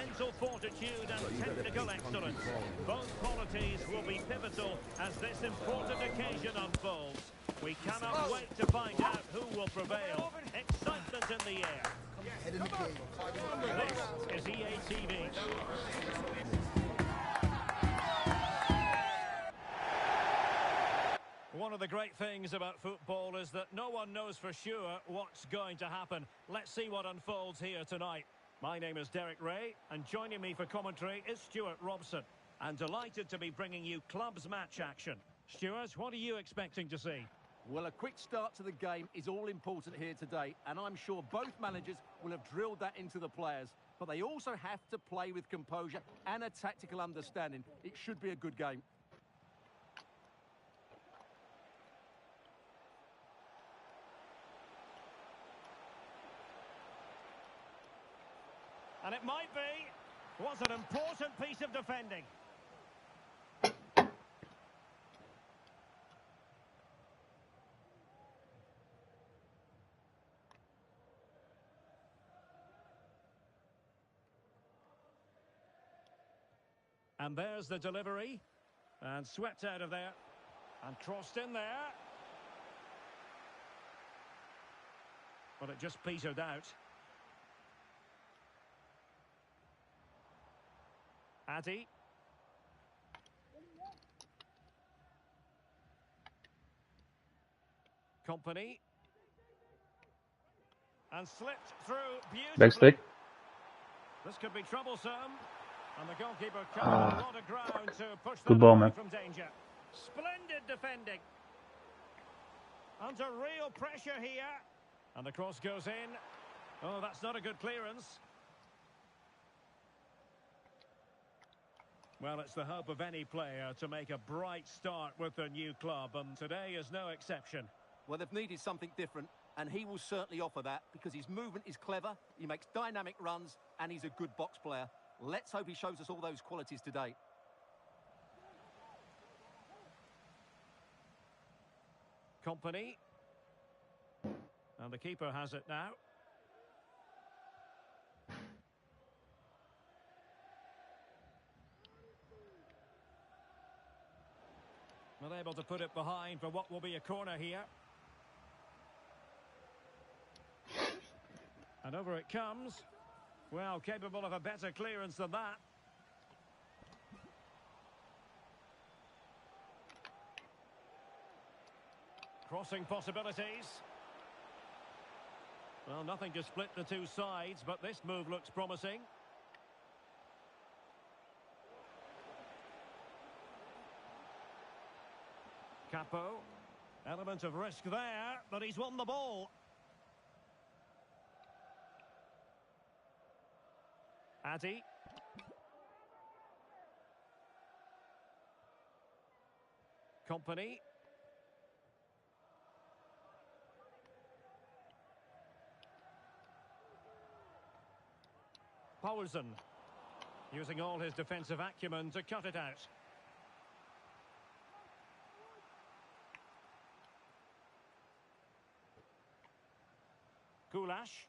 mental fortitude and technical excellence. Both qualities will be pivotal as this important occasion unfolds. We cannot wait to find out who will prevail. Excitement in the air. This is EATV. One of the great things about football is that no one knows for sure what's going to happen. Let's see what unfolds here tonight. My name is Derek Ray, and joining me for commentary is Stuart Robson. I'm delighted to be bringing you clubs match action. Stuart, what are you expecting to see? Well, a quick start to the game is all important here today, and I'm sure both managers will have drilled that into the players. But they also have to play with composure and a tactical understanding. It should be a good game. And it might be. Was an important piece of defending. And there's the delivery. And swept out of there. And crossed in there. Well, it just petered out. Addy. Company. And slipped through beautifully. Back stick. This could be troublesome. And the goalkeeper covered a lot of ground to push Good them ball, away man. from danger. Splendid defending. Under real pressure here. And the cross goes in. Oh, that's not a good clearance. Well, it's the hope of any player to make a bright start with their new club, and today is no exception. Well, they've needed something different, and he will certainly offer that because his movement is clever, he makes dynamic runs, and he's a good box player. Let's hope he shows us all those qualities today. Company. And the keeper has it now. Not able to put it behind for what will be a corner here. And over it comes. Well, capable of a better clearance than that. Crossing possibilities. Well, nothing to split the two sides, but this move looks promising. Capo. Element of risk there, but he's won the ball. Addy. Company. Paulsen. Using all his defensive acumen to cut it out. Goulash.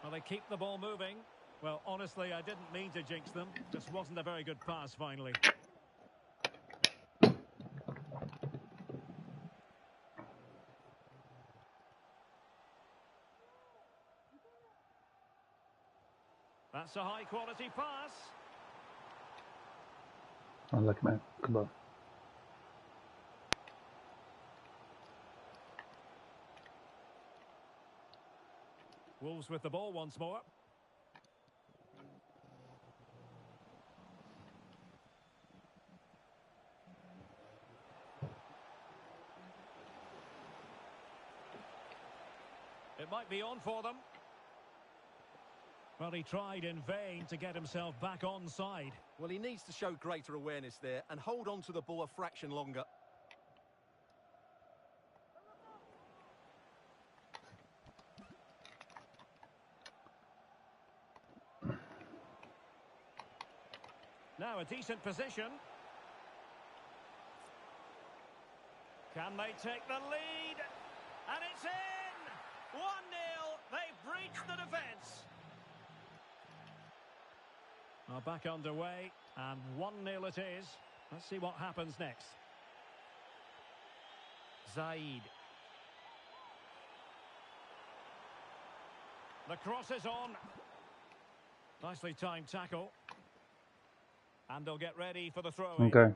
Well, they keep the ball moving. Well, honestly, I didn't mean to jinx them. Just wasn't a very good pass, finally. That's a high-quality pass. Unlucky, man. Come on. Wolves with the ball once more. It might be on for them. Well, he tried in vain to get himself back onside. Well, he needs to show greater awareness there and hold on to the ball a fraction longer. Now a decent position. Can they take the lead? And it's in! 1-0. They've breached the defence. Well, back underway, and 1-0 it is. Let's see what happens next. Zaid. The cross is on. Nicely timed tackle. And they'll get ready for the throw-in. Okay.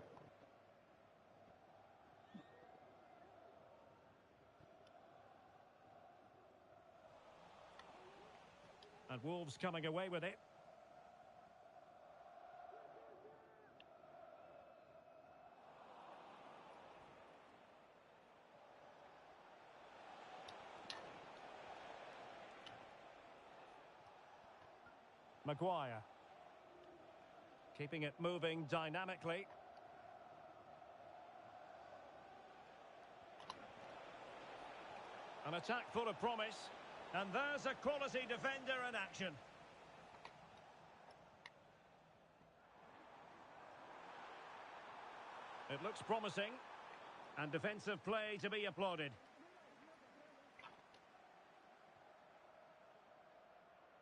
And Wolves coming away with it. Maguire. Keeping it moving dynamically. An attack full of promise. And there's a quality defender in action. It looks promising. And defensive play to be applauded.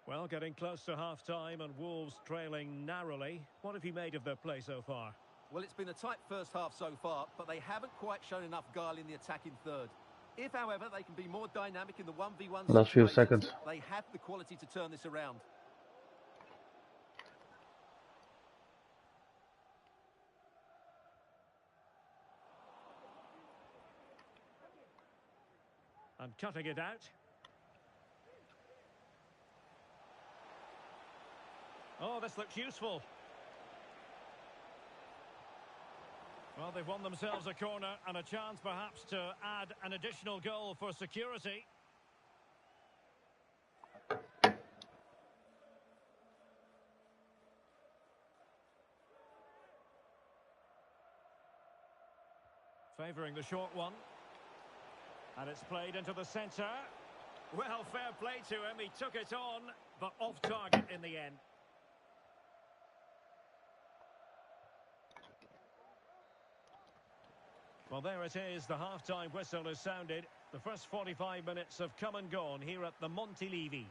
Well, getting close to half-time and Wolves trailing narrowly. What have you made of their play so far? Well, it's been a tight first half so far, but they haven't quite shown enough guile in the attacking third. If, however, they can be more dynamic in the 1v1 Last few situations, seconds. they have the quality to turn this around. And cutting it out. Oh, this looks useful. Well, they've won themselves a corner and a chance perhaps to add an additional goal for security. Favouring the short one. And it's played into the centre. Well, fair play to him. He took it on, but off target in the end. Well, there it is. The half-time whistle has sounded. The first 45 minutes have come and gone here at the Montilivi.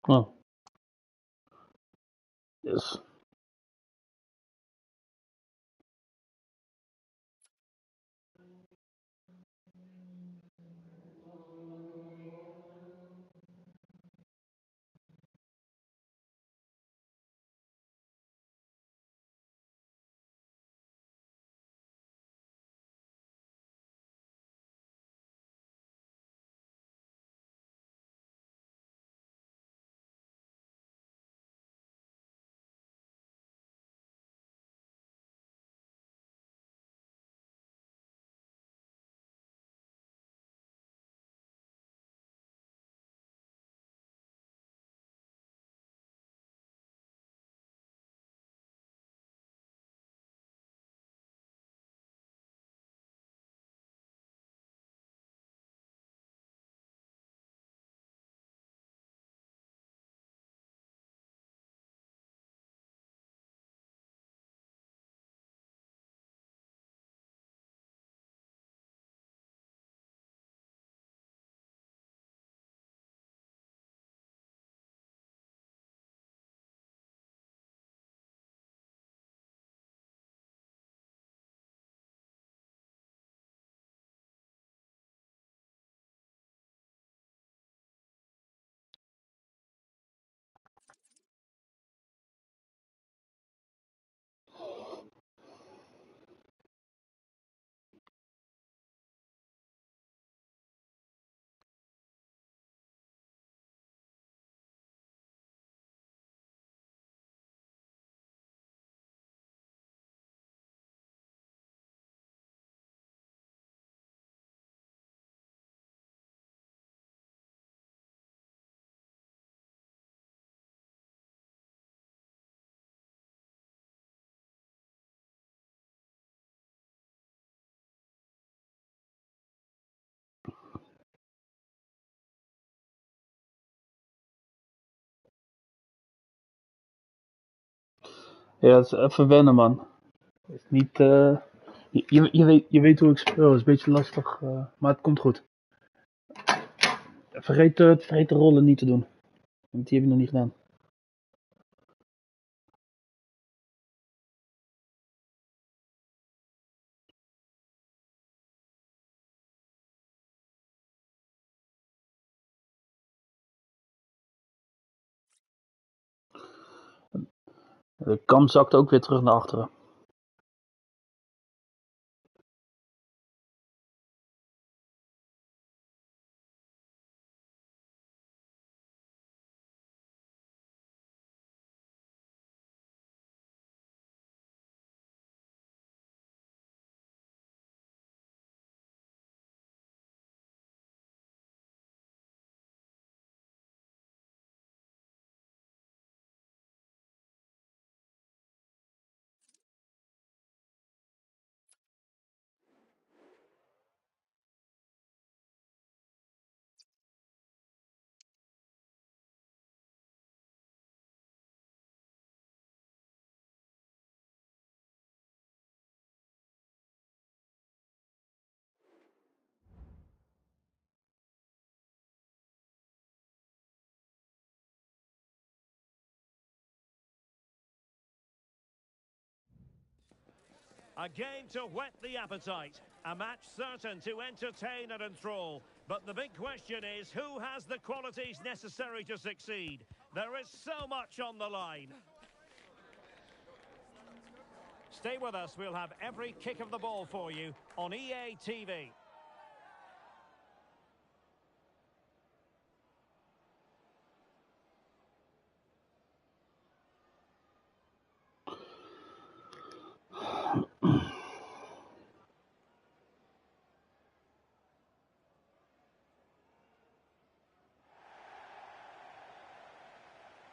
Oh, yes. Ja, het is even wennen, man. Het is niet, je weet hoe ik speel, het is een beetje lastig, maar het komt goed. Vergeet de rollen niet te doen, want die heb je nog niet gedaan. De kam zakt ook weer terug naar achteren. A game to whet the appetite. A match certain to entertain and enthrall. But the big question is, who has the qualities necessary to succeed? There is so much on the line. Stay with us, we'll have every kick of the ball for you on EA TV.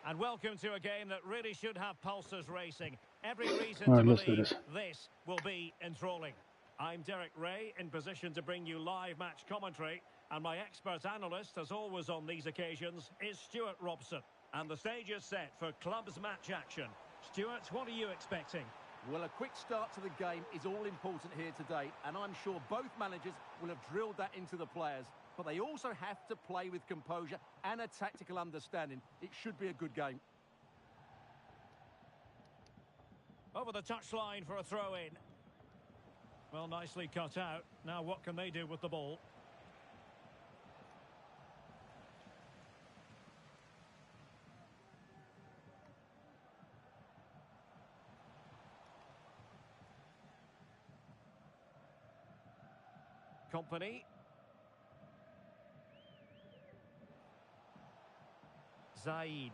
And welcome to a game that really should have pulses racing. Every reason to Alright, let's do believe this. this will be enthralling. I'm Derek Ray, in position to bring you live match commentary. And my expert analyst, as always on these occasions, is Stuart Robson. And the stage is set for clubs match action. Stuart, what are you expecting? Well, a quick start to the game is all important here today, and I'm sure both managers will have drilled that into the players. But they also have to play with composure and a tactical understanding. It should be a good game. Over the touchline for a throw-in. Well, nicely cut out. Now what can they do with the ball? Company. Zaid.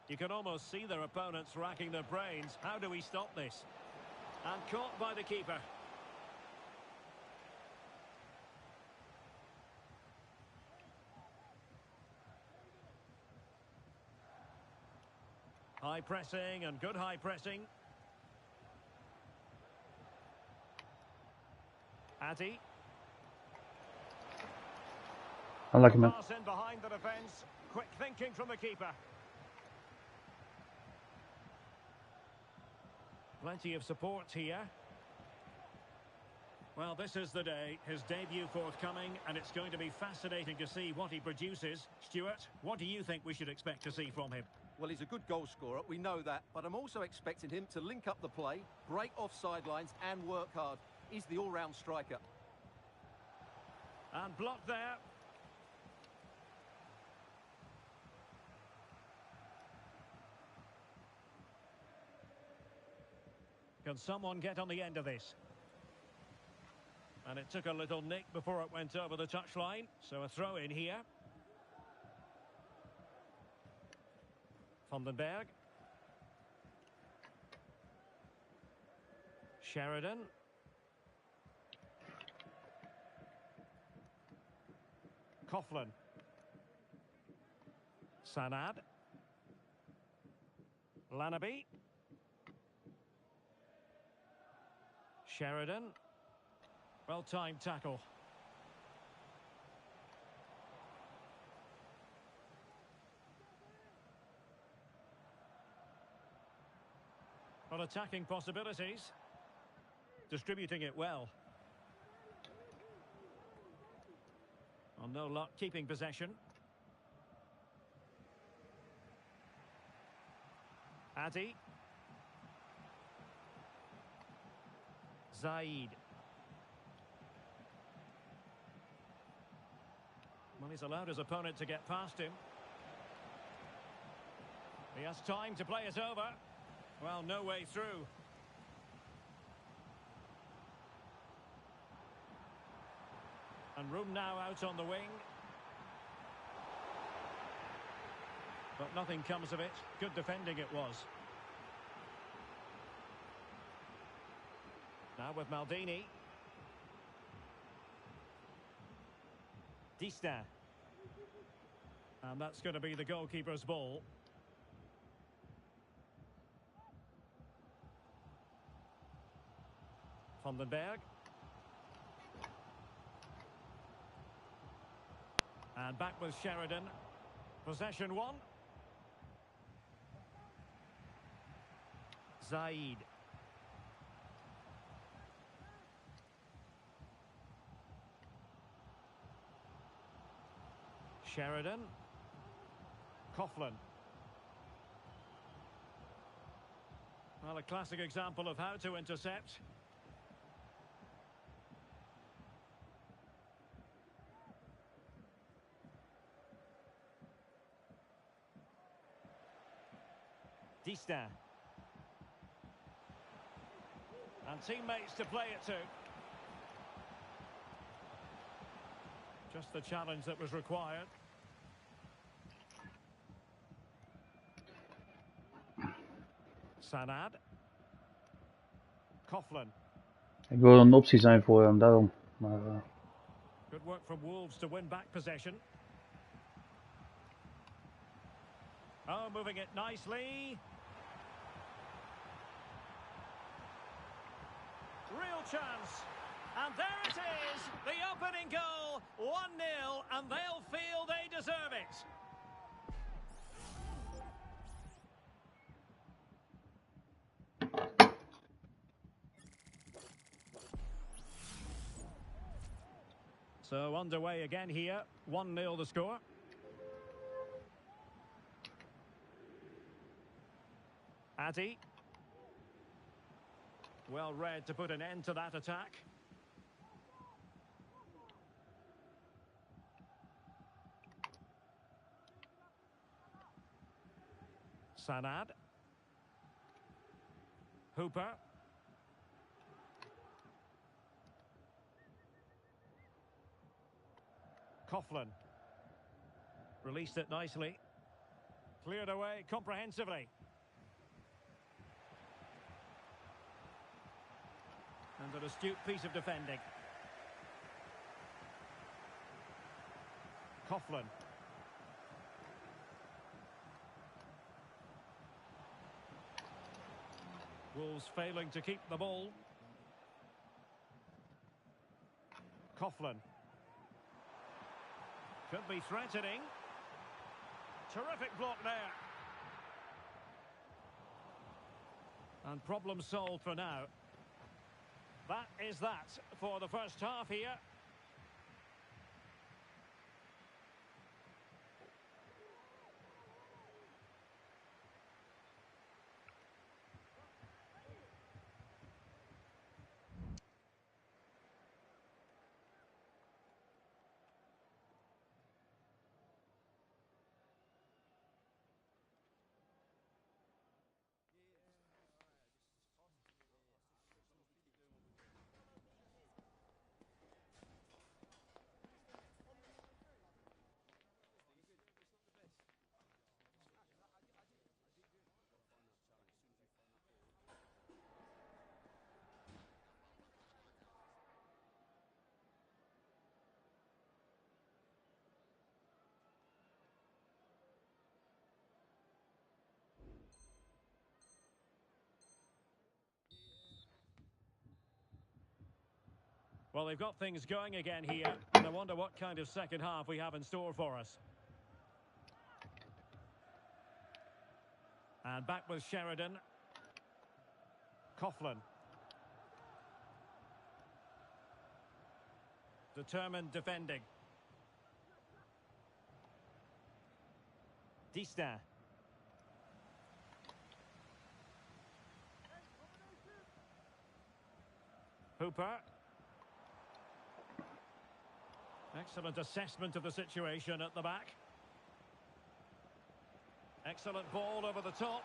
You can almost see their opponents racking their brains. How do we stop this? And caught by the keeper. High pressing and good high pressing. Addy. I like him, man. Pass in behind the defence. Quick thinking from the keeper. Plenty of support here. Well, this is the day. His debut forthcoming, and it's going to be fascinating to see what he produces. Stuart, what do you think we should expect to see from him? Well, he's a good goal scorer, we know that, but I'm also expecting him to link up the play, break off sidelines and work hard. He's the all-round striker. And blocked there. Can someone get on the end of this? And it took a little nick before it went over the touchline. So a throw in here. Vandenberg. Sheridan. Coughlin. Sanad. Lanaby. Sheridan. Well-timed tackle. Well, attacking possibilities. Distributing it well. Oh, no luck keeping possession. Addy. Zaid. Well, he's allowed his opponent to get past him. He has time to play it over. Well, no way through. And room now out on the wing. But nothing comes of it. Good defending it was. Now with Maldini. Distin. And that's going to be the goalkeeper's ball. Vandenberg. And back with Sheridan. Possession one. Zaid. Sheridan. Coughlin. Well, a classic example of how to intercept. Distin. And teammates to play it to. Just the challenge that was required. Sanad. Coughlin. Ik wil een optie zijn voor hem, daarom. Maar, Good work from Wolves to win back possession. Oh, moving it nicely. Real chance. And there it is, the opening goal, 1-0, and they'll feel they deserve it. So underway again here. 1-0 the score. Addy. Well read to put an end to that attack. Sanad. Hooper. Coughlin. Released it nicely. Cleared away comprehensively. And an astute piece of defending. Coughlin. Wolves failing to keep the ball. Coughlin. Could be threatening. Terrific block there. And problem solved for now. That is that for the first half here. Well, they've got things going again here, and I wonder what kind of second half we have in store for us. And back with Sheridan. Coughlin. Determined defending. Distin. Hooper. Excellent assessment of the situation at the back. Excellent ball over the top.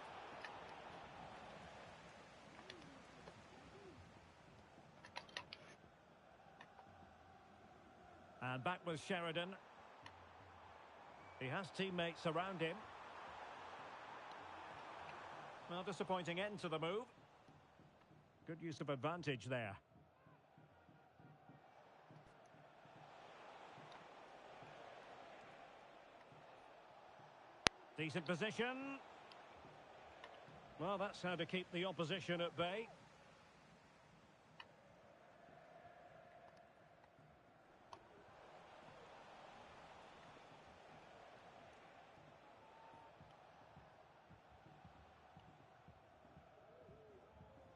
And back with Sheridan. He has teammates around him. Well, disappointing end to the move. Good use of advantage there. Decent position. Well, that's how to keep the opposition at bay.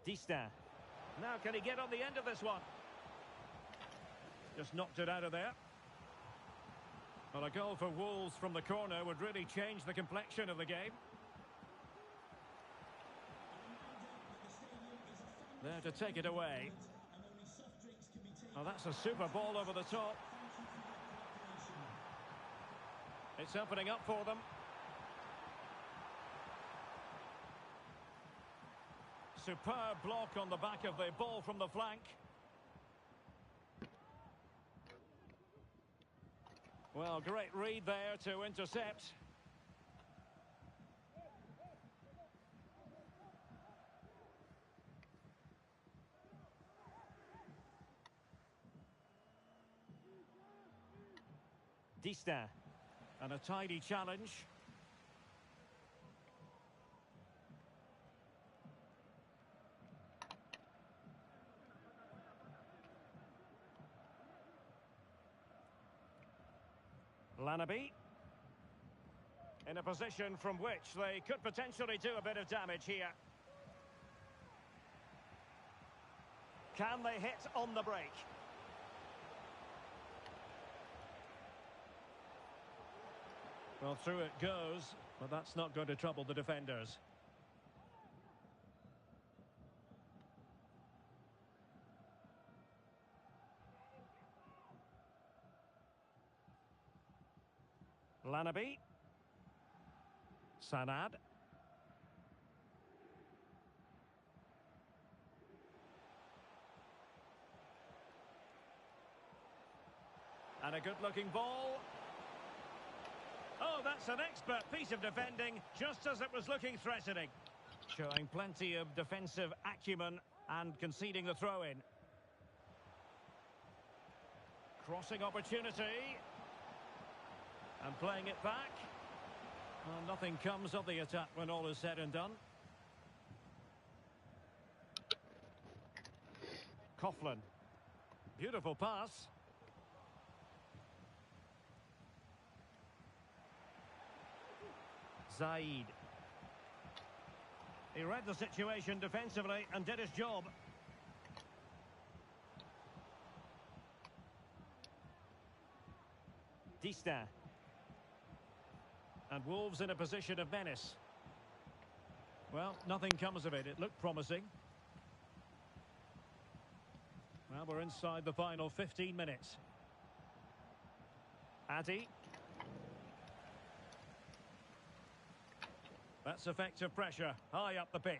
Distin. Now can he get on the end of this one? Just knocked it out of there. Well, a goal for Wolves from the corner would really change the complexion of the game. There to take it away. Oh, that's a super ball over the top. It's opening up for them. Superb block on the back of the ball from the flank. Well, great read there to intercept. Distin. And a tidy challenge. Lanaby. In a position from which they could potentially do a bit of damage here. Can they hit on the break? Well, through it goes, but that's not going to trouble the defenders. Lanaby. Sanad. And a good-looking ball. Oh, that's an expert piece of defending, just as it was looking threatening. Showing plenty of defensive acumen and conceding the throw-in. Crossing opportunity. And playing it back. Well, nothing comes of the attack when all is said and done. Coughlin. Beautiful pass. Zaid. He read the situation defensively and did his job. Dista. And Wolves in a position of menace. Well, nothing comes of it. It looked promising. Well, we're inside the final 15 minutes. Addy. That's effective pressure. High up the pitch.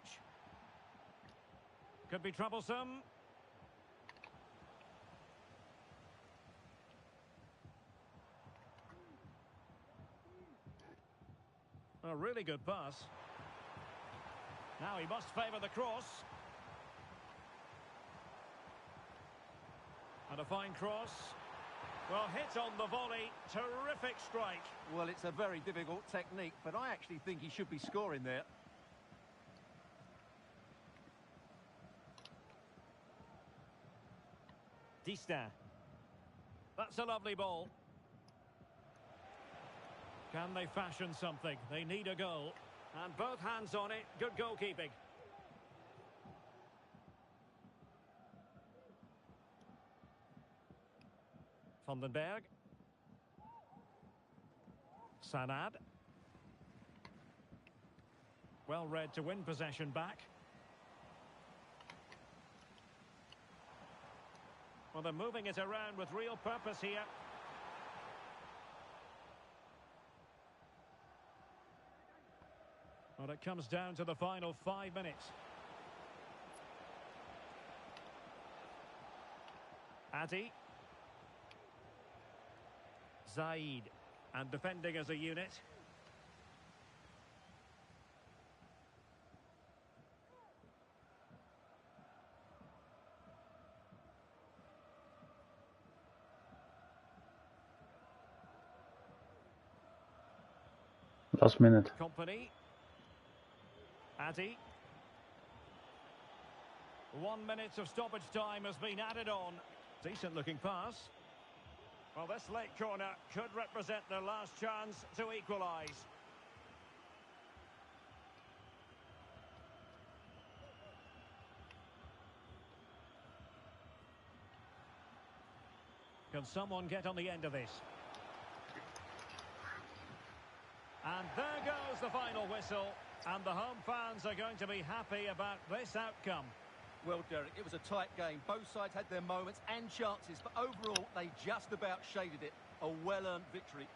Could be troublesome. A really good pass. Now he must favour the cross. And a fine cross. Well, hit on the volley. Terrific strike. Well, it's a very difficult technique, but I actually think he should be scoring there. Dista. That's a lovely ball. Can they fashion something? They need a goal. And both hands on it. Good goalkeeping. Vandenberg. Sanad. Well read to win possession back. Well, they're moving it around with real purpose here. Well, it comes down to the final 5 minutes. Addy. Zaid. And defending as a unit. Last minute. Company. Addy. 1 minute of stoppage time has been added on. Decent looking pass. Well, this late corner could represent their last chance to equalise. Can someone get on the end of this? And there goes the final whistle. And the home fans are going to be happy about this outcome. Well, Derek, it was a tight game. Both sides had their moments and chances, but overall, they just about shaded it. A well-earned victory.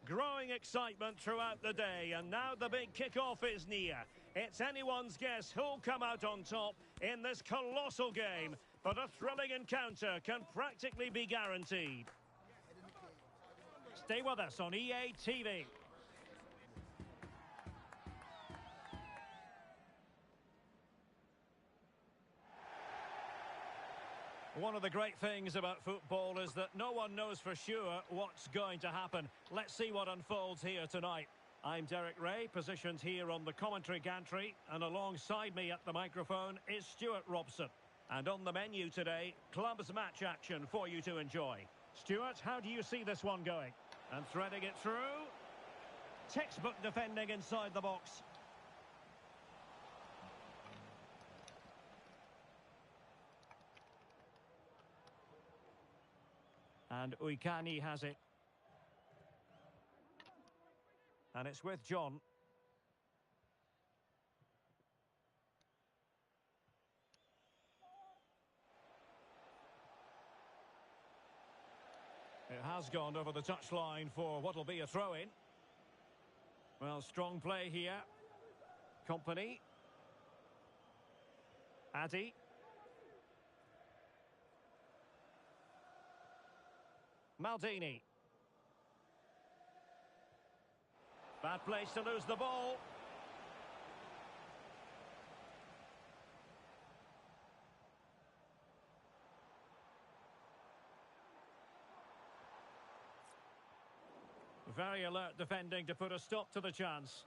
Growing excitement throughout the day, and now the big kick-off is near. It's anyone's guess who'll come out on top in this colossal game, but a thrilling encounter can practically be guaranteed. Stay with us on EA TV. One of the great things about football is that no one knows for sure what's going to happen. Let's see what unfolds here tonight. I'm Derek Ray, positioned here on the commentary gantry, and alongside me at the microphone is Stuart Robson. And on the menu today, clubs match action for you to enjoy. Stuart, how do you see this one going? And threading it through. Textbook defending inside the box. And Uikani has it. And it's with John. It has gone over the touchline for what will be a throw-in. Well, strong play here. Company. Addy. Maldini. Bad place to lose the ball. Very alert defending to put a stop to the chance.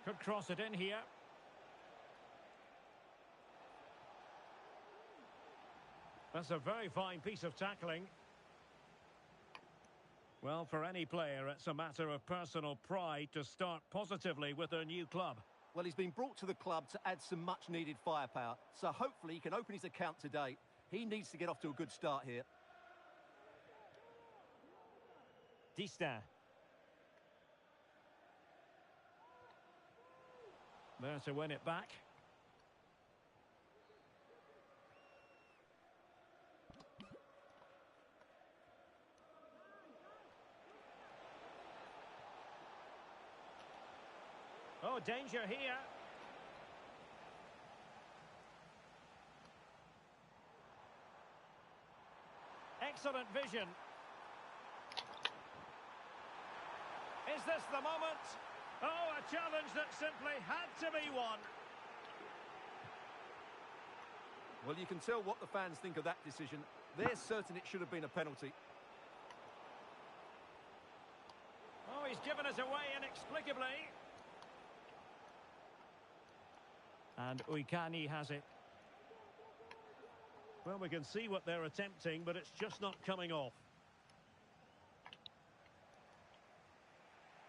Could cross it in here. That's a very fine piece of tackling. Well, for any player, it's a matter of personal pride to start positively with their new club. Well, he's been brought to the club to add some much-needed firepower, so hopefully he can open his account today. He needs to get off to a good start here. Dista. There to win it back. Oh, danger here. Excellent vision. Is this the moment? Oh, a challenge that simply had to be won. Well, you can tell what the fans think of that decision. They're certain it should have been a penalty. Oh, he's given us away inexplicably. And Uikani has it. Well, we can see what they're attempting, but it's just not coming off.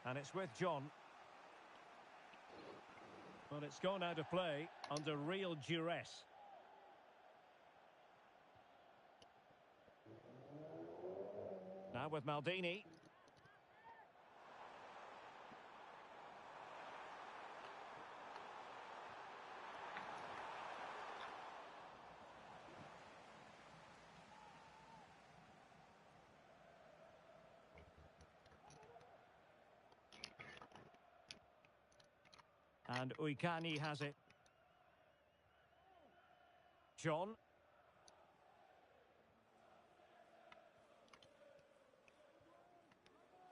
And it's with John. But it's gone out of play under real duress. Now with Maldini. And Uikani has it. John.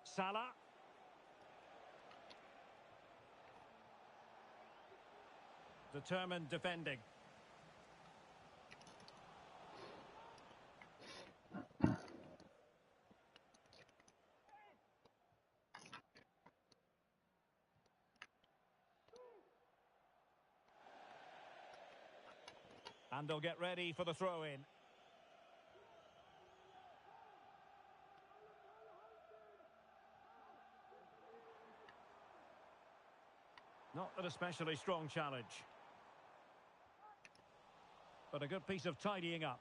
Salah. Determined defending. And they'll get ready for the throw-in. Not an especially strong challenge. But a good piece of tidying up.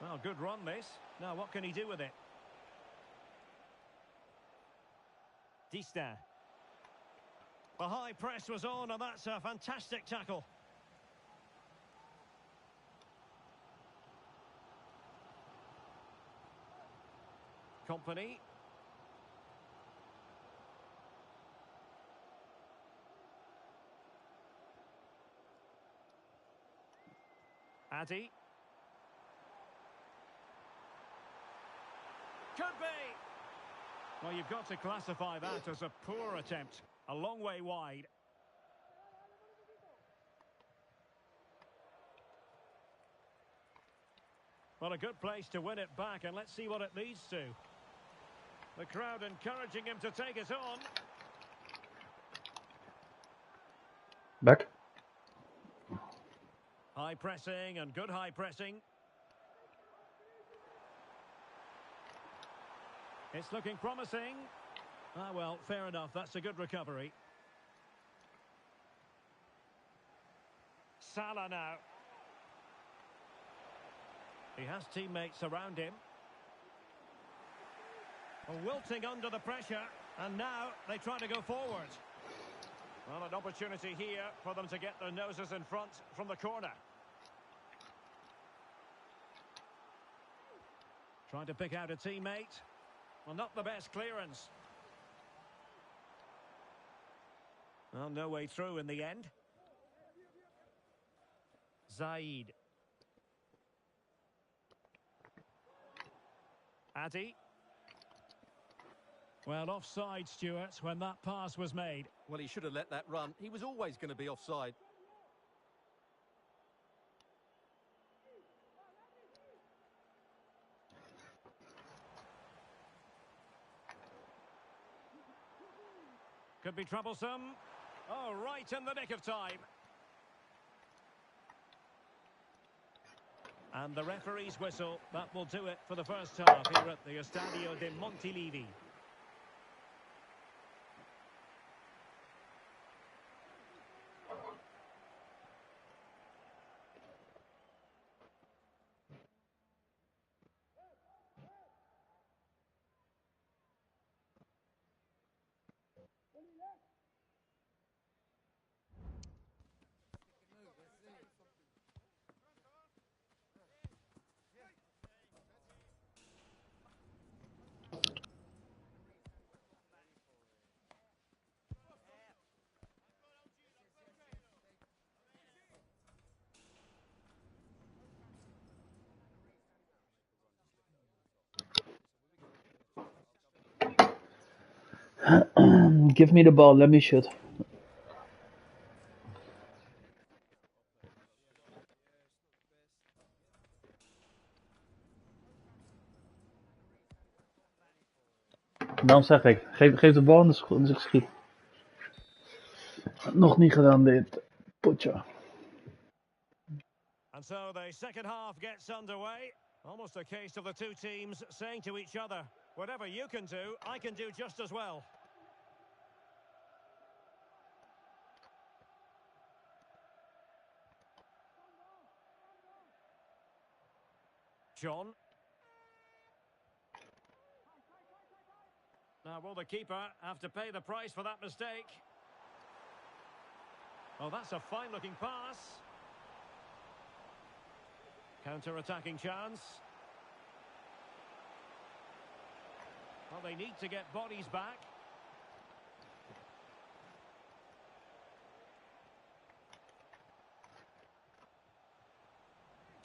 Well, good run this. Now, what can he do with it? Dista. The high press was on, and that's a fantastic tackle. Company. Addy. Could be. Well, you've got to classify that as a poor attempt. A long way wide. Well, a good place to win it back, and let's see what it leads to. The crowd encouraging him to take it on. Back. High pressing and good high pressing. It's looking promising. Ah, well, fair enough. That's a good recovery. Salah now. He has teammates around him. Wilting under the pressure. And now they try to go forward. Well, an opportunity here for them to get their noses in front from the corner. Trying to pick out a teammate. Well, not the best clearance. Well, no way through in the end. Zaid. Addy. Well, offside, Stuart, when that pass was made. Well, he should have let that run. He was always going to be offside. Could be troublesome. Oh, right in the nick of time. And the referee's whistle. That will do it for the first half here at the Estadio de Montilivi. Give me the ball, let me shoot. Dan zeg ik, geef de bal en dus ik schiet. Nog niet gedaan dit potje. And so the second half gets underway. Almost a case of the two teams saying to each other, whatever you can do, I can do just as well. John. Now, will the keeper have to pay the price for that mistake? Oh, that's a fine-looking pass. Counter-attacking chance. Well, they need to get bodies back.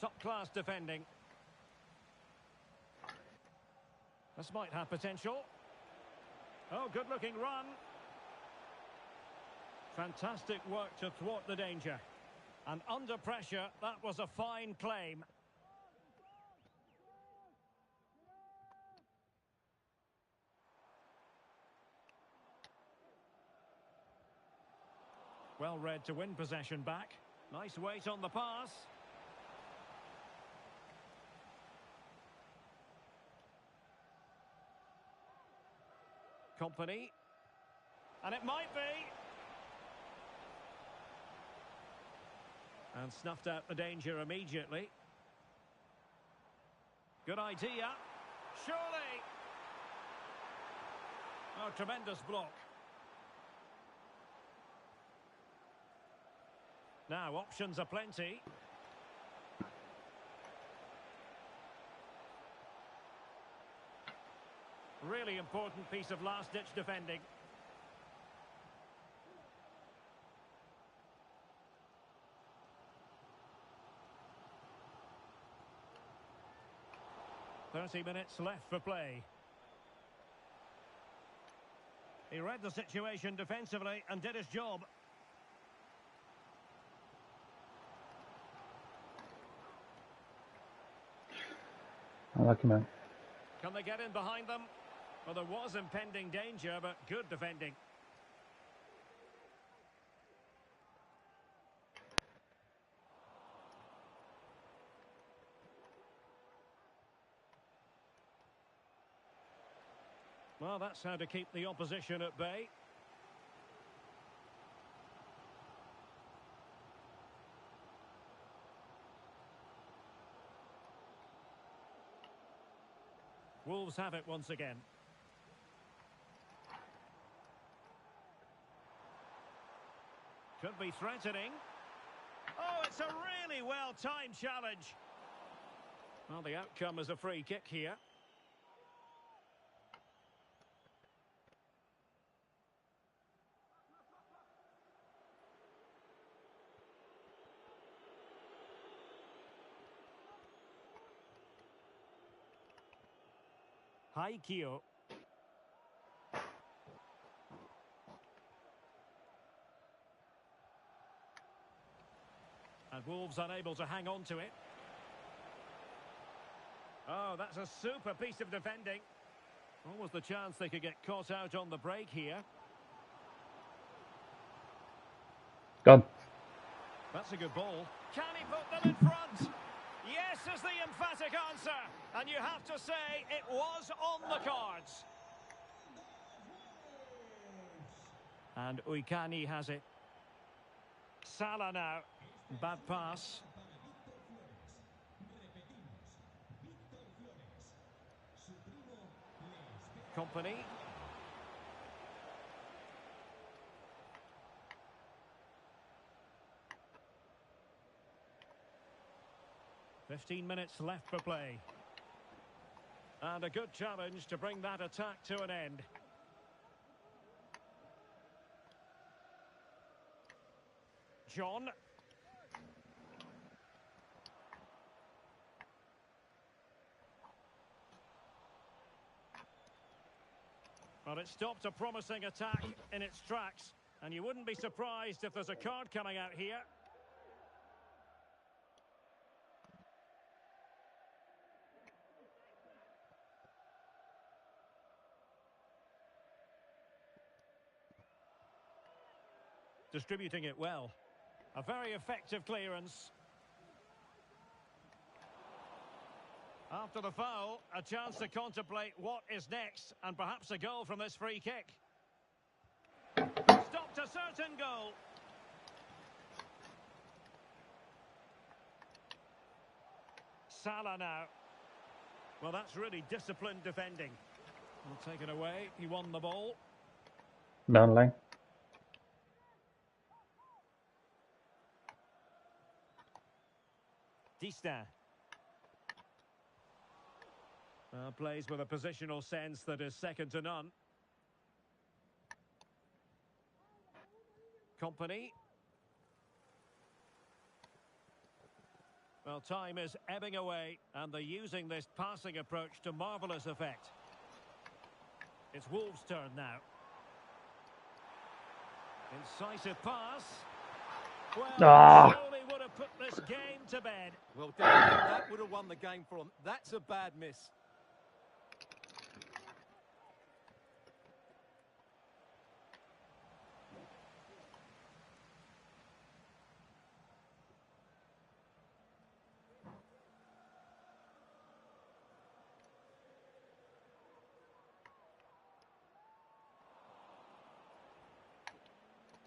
Top-class defending. This might have potential. Oh, good-looking run. Fantastic work to thwart the danger. And under pressure, that was a fine claim. Well read to win possession back. Nice weight on the pass. Company. And it might be. And snuffed out the danger immediately. Good idea. Surely. Oh, tremendous block. Now, options are plenty. Really important piece of last-ditch defending. "30 minutes left for play." He read the situation defensively and did his job. Lucky man. Can they get in behind them? Well, there was impending danger, but good defending. Well, that's how to keep the opposition at bay. Wolves have it once again. Could be threatening. Oh, it's a really well-timed challenge. Well, the outcome is a free kick here. Haikio. And Wolves unable to hang on to it. Oh, that's a super piece of defending. What was the chance they could get caught out on the break here? Gone. That's a good ball. Can he put them in front? Yes is the emphatic answer. And you have to say it was on the cards. And Uikani has it. Salah now. Bad pass. Company. "15 minutes left for play. And a good challenge to bring that attack to an end. John. Well, it stopped a promising attack in its tracks. And you wouldn't be surprised if there's a card coming out here. Distributing it well. A very effective clearance. After the foul, a chance to contemplate what is next, and perhaps a goal from this free kick. Stopped a certain goal. Salah now. Well, that's really disciplined defending. Well, taken away. He won the ball. Downline. Distin. Plays with a positional sense that is second to none. Company. Well, time is ebbing away, and they're using this passing approach to marvellous effect. It's Wolves' turn now. Incisive pass. Well, surely would have put this game to bed. Well, definitely, that would have won the game for them. That's a bad miss.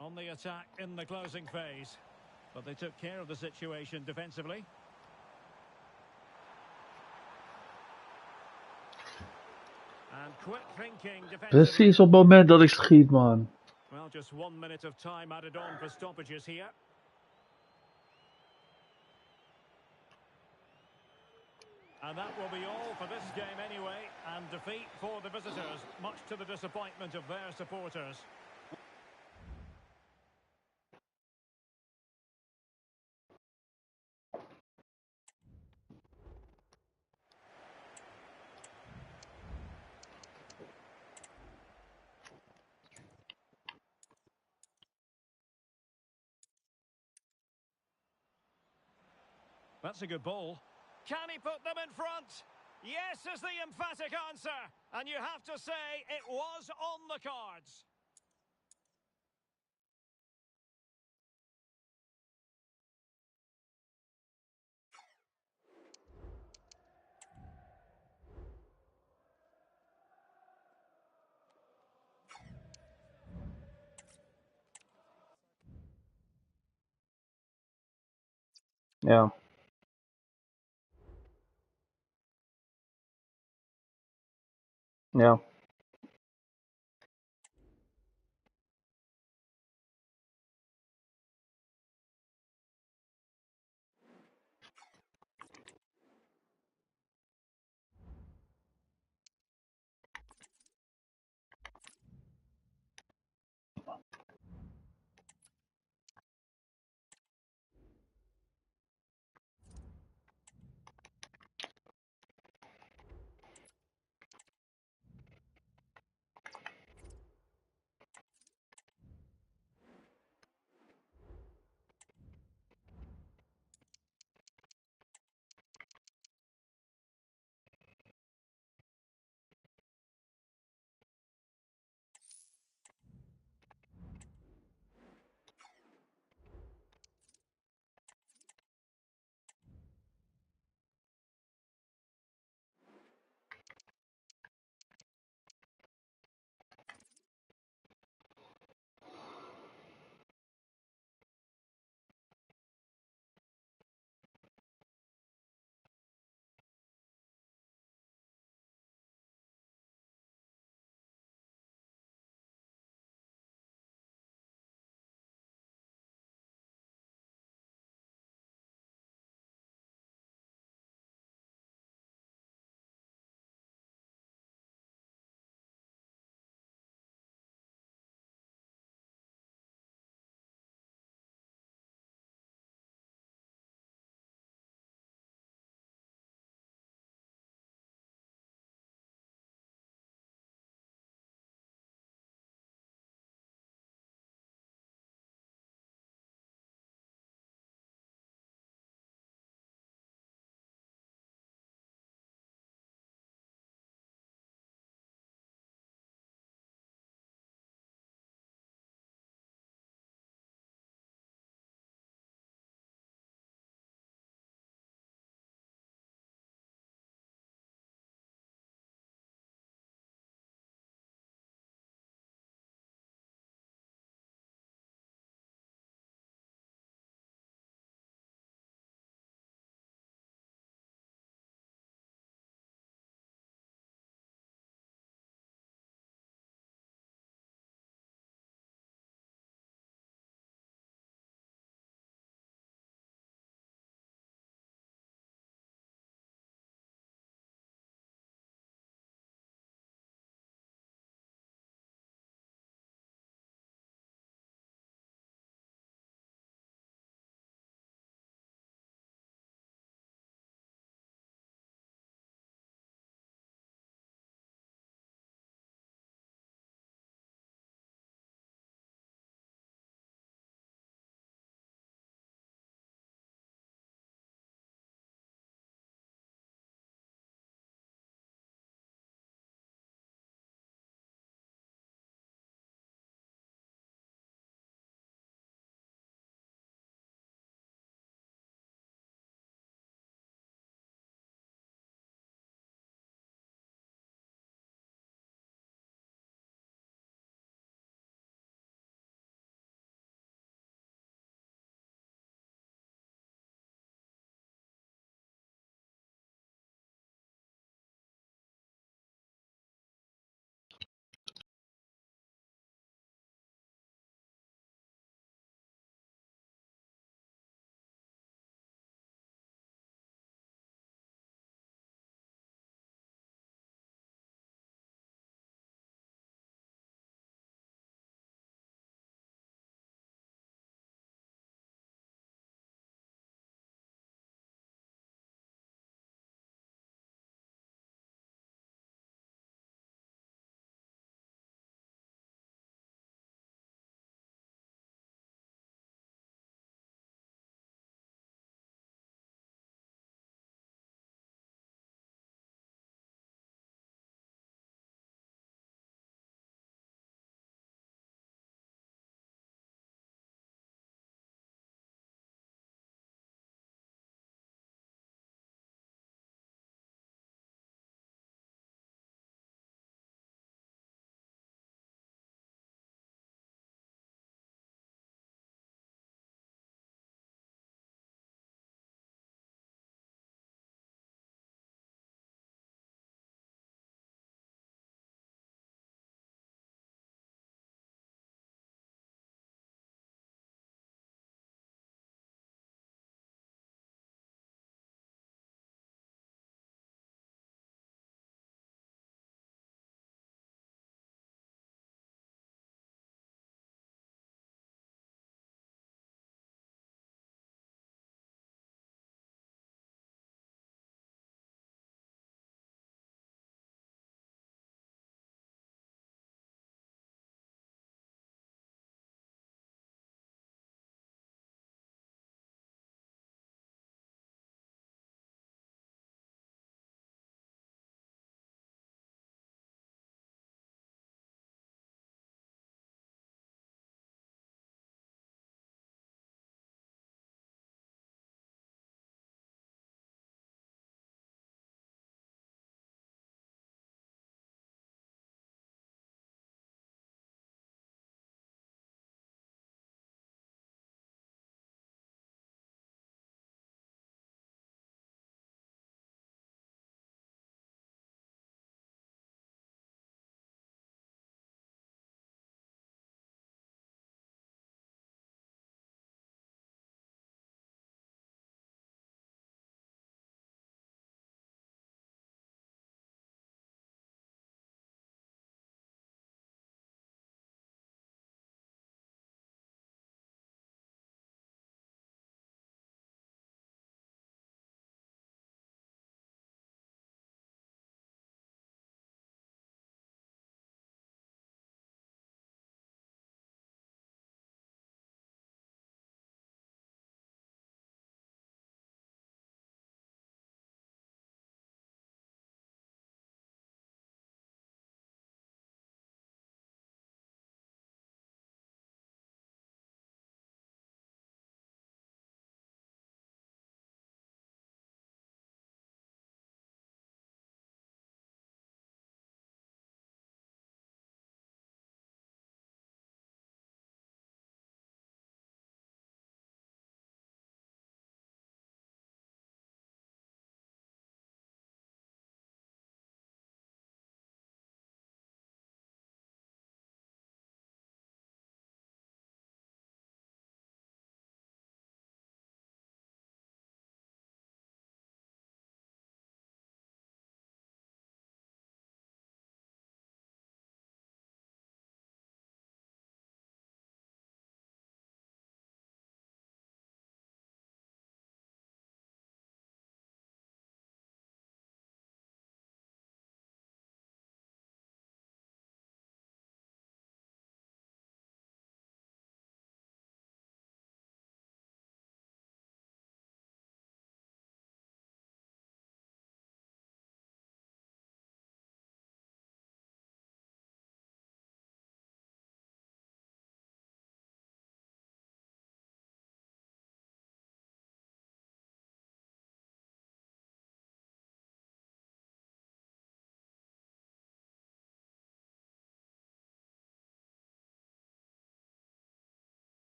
On the attack in the closing phase. But they took care of the situation defensively. And quick thinking defensively. Precies op het moment dat ik schiet, man. Well, just 1 minute of time added on for stoppages here. And that will be all for this game anyway. And defeat for the visitors, much to the disappointment of their supporters. That's a good ball. Can he put them in front? Yes is the emphatic answer. And you have to say it was on the cards. Ja. Ja.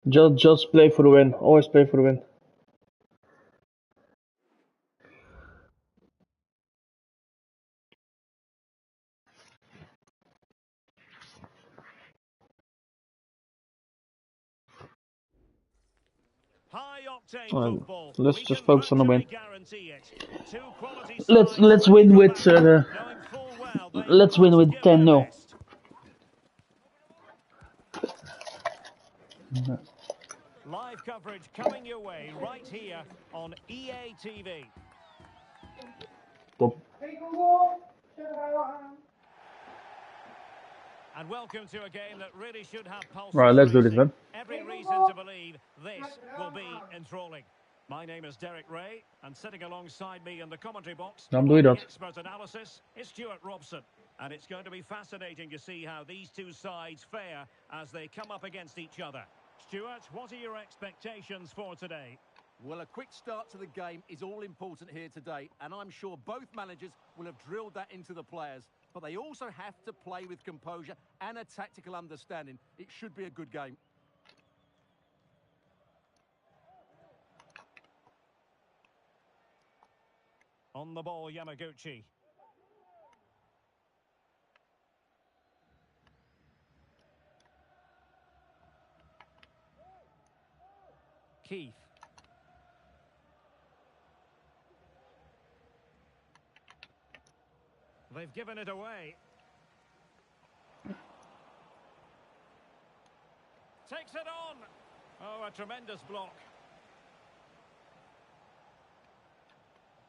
Just play for the win. Always play for the win. High octane Uh, football. let's We just can focus on the win. virtually guarantee it. Two quality Let's sides ready win for with battle, knowing full well they let's win must with give their 10-0. best. Live coverage coming your way right here on EA TV. Top. And welcome to a game that really should have Right, pulses let's do this, racing. man. Every reason to believe this will be enthralling. My name is Derek Ray, and sitting alongside me in the commentary box, Dan doe je providing dat. expert analysis, is Stuart Robson. And it's going to be fascinating to see how these two sides fare as they come up against each other. Stuart, what are your expectations for today? Well, a quick start to the game is all important here today, and I'm sure both managers will have drilled that into the players. But they also have to play with composure and a tactical understanding. It should be a good game. On the ball, Yamaguchi. Keith. They've given it away. Takes it on. Oh, a tremendous block.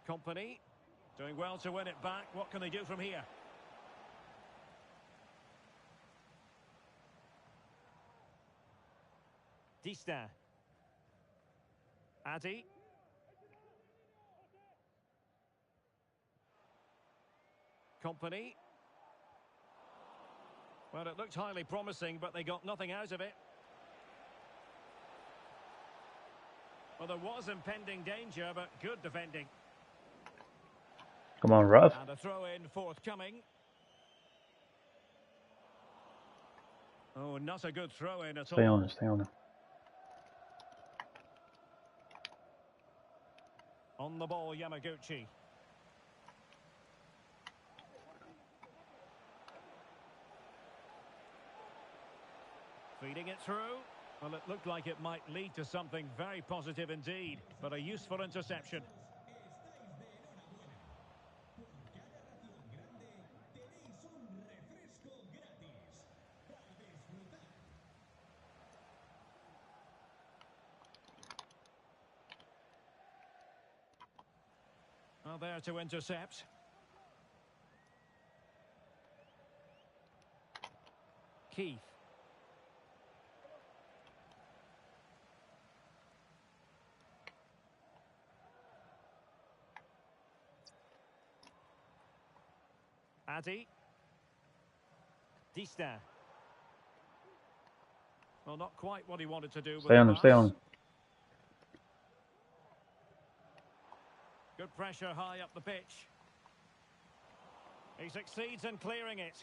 Company doing well to win it back. What can they do from here? Dista. Addy. Company. Well, it looked highly promising, but they got nothing out of it. Well, there was impending danger, but good defending. Come on, Ruff. And a throw-in forthcoming. Oh, not a good throw-in at Stay all. on it, stay on it. On the ball, Yamaguchi. Feeding it through. Well, it looked like it might lead to something very positive indeed, but a useful interception. Well, there to intercept. Keith. Addy. Dista. Well, not quite what he wanted to do with Stay the on him, stay on pass. him. Good pressure high up the pitch. He succeeds in clearing it.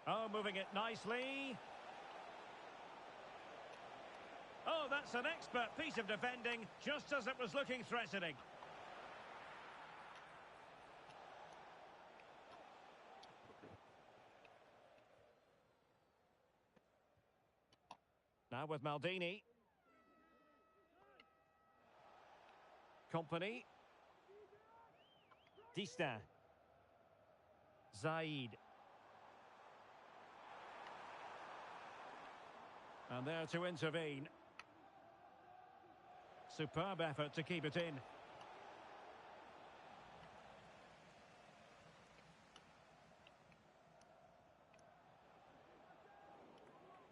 Oh, moving it nicely. Oh, that's an expert piece of defending, just as it was looking threatening. Now with Maldini. Company. Dista. Zaid. And there to intervene. Superb effort to keep it in.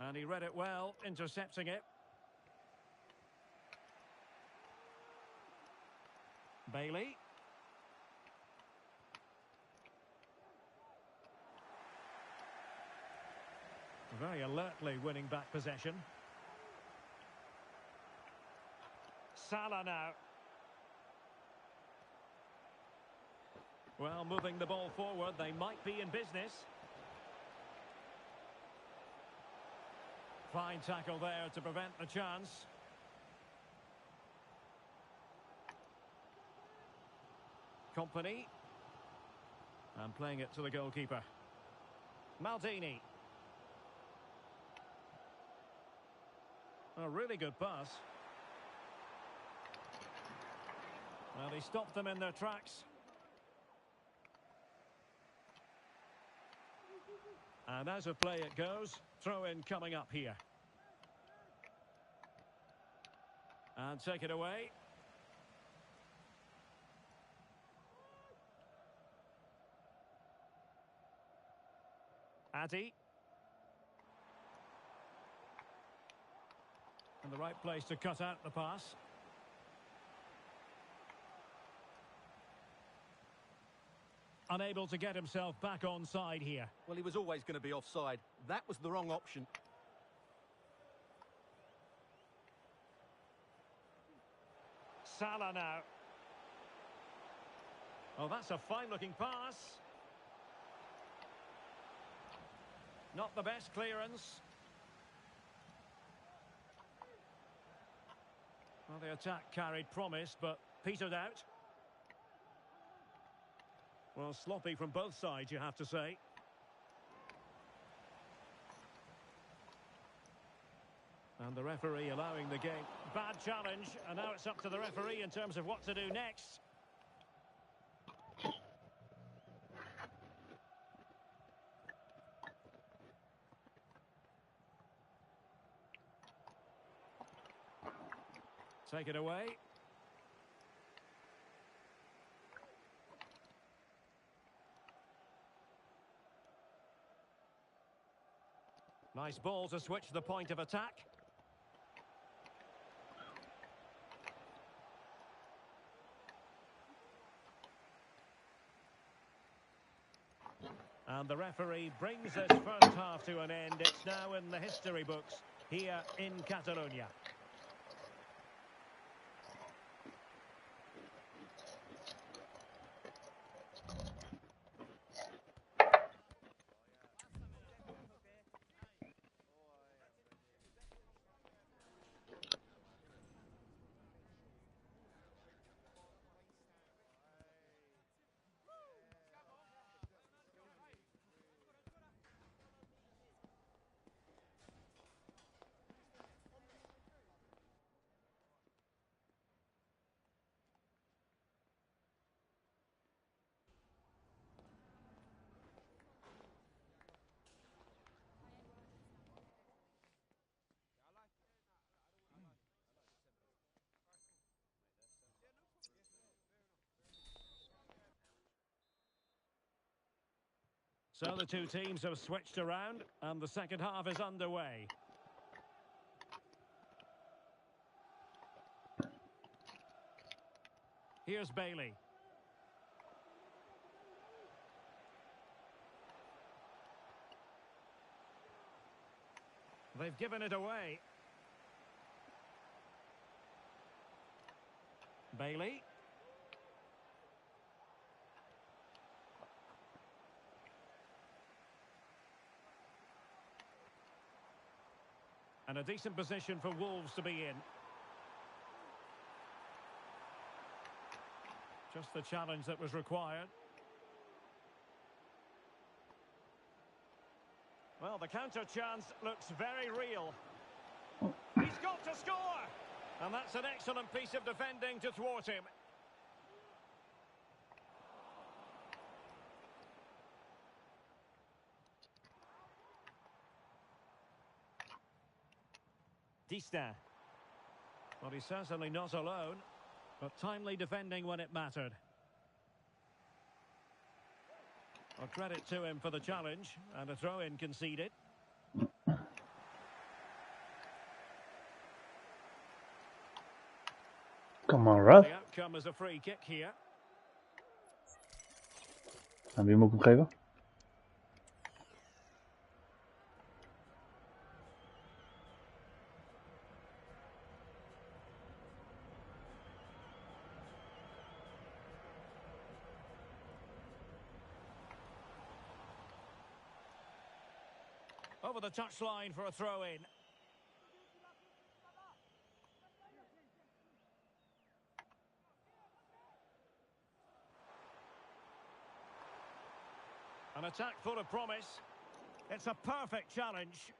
And he read it well, intercepting it. Bailey. Very alertly winning back possession. Salah now. Well, moving the ball forward, they might be in business. Fine tackle there to prevent the chance. Company. And playing it to the goalkeeper. Maldini. A really good pass. Well, he stopped them in their tracks. And as of play it goes, throw in coming up here. And take it away. Addy. In the right place to cut out the pass. Unable to get himself back on side here. Well, he was always going to be offside. That was the wrong option. Salah now. Oh, that's a fine-looking pass. Not the best clearance. Well, the attack carried promise, but petered out. Well, sloppy from both sides, you have to say. And the referee allowing the game. Bad challenge, and now it's up to the referee in terms of what to do next. Take it away. Nice ball to switch the point of attack. And the referee brings this first half to an end. It's now in the history books here in Catalonia. So the two teams have switched around and the second half is underway. Here's Bailey. They've given it away. Bailey. And a decent position for Wolves to be in. Just the challenge that was required. Well, the counter chance looks very real. He's got to score! And that's an excellent piece of defending to thwart him. Distin. Well, he's certainly not alone, but timely defending when it mattered. Well, credit to him for the challenge, and a throw-in conceded. Come on, Russ. The outcome is a free kick here. En wie moet ik hem geven? Over the touchline for a throw-in. An attack full of promise. It's a perfect challenge.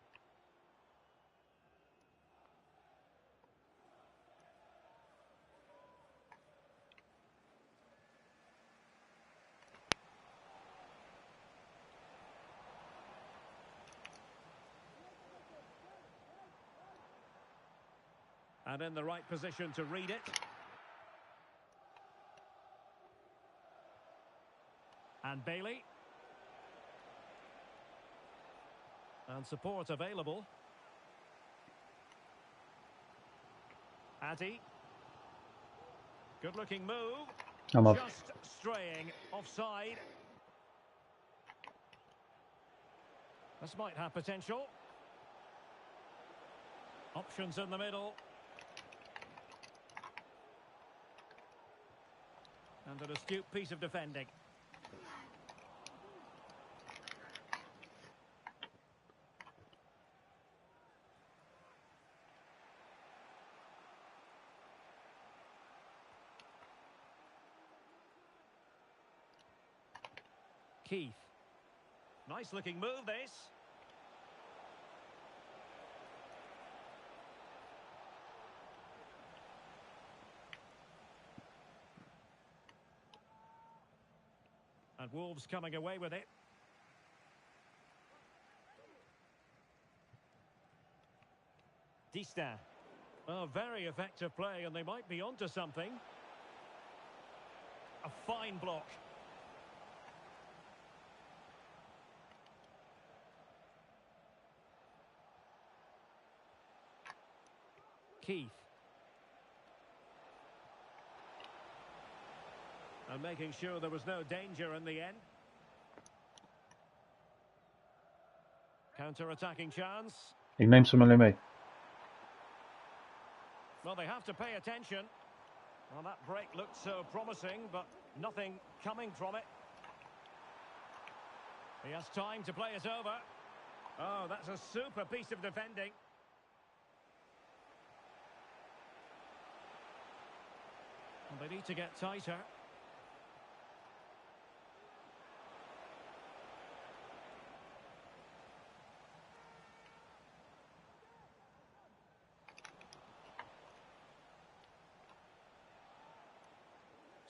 And in the right position to read it. And Bailey. And support available. Addy. Good looking move. I'm off. Just straying offside. This might have potential. Options in the middle. And an astute piece of defending. Keith. Nice looking move, this. And Wolves coming away with it. Dista. Oh, very effective play, and they might be onto something. A fine block. Keith. And making sure there was no danger in the end. Counter-attacking chance. Ik neem ze maar alleen mee. Well, they have to pay attention. Well, that break looked so promising, but nothing coming from it. He has time to play it over. Oh, that's a super piece of defending. And they need to get tighter.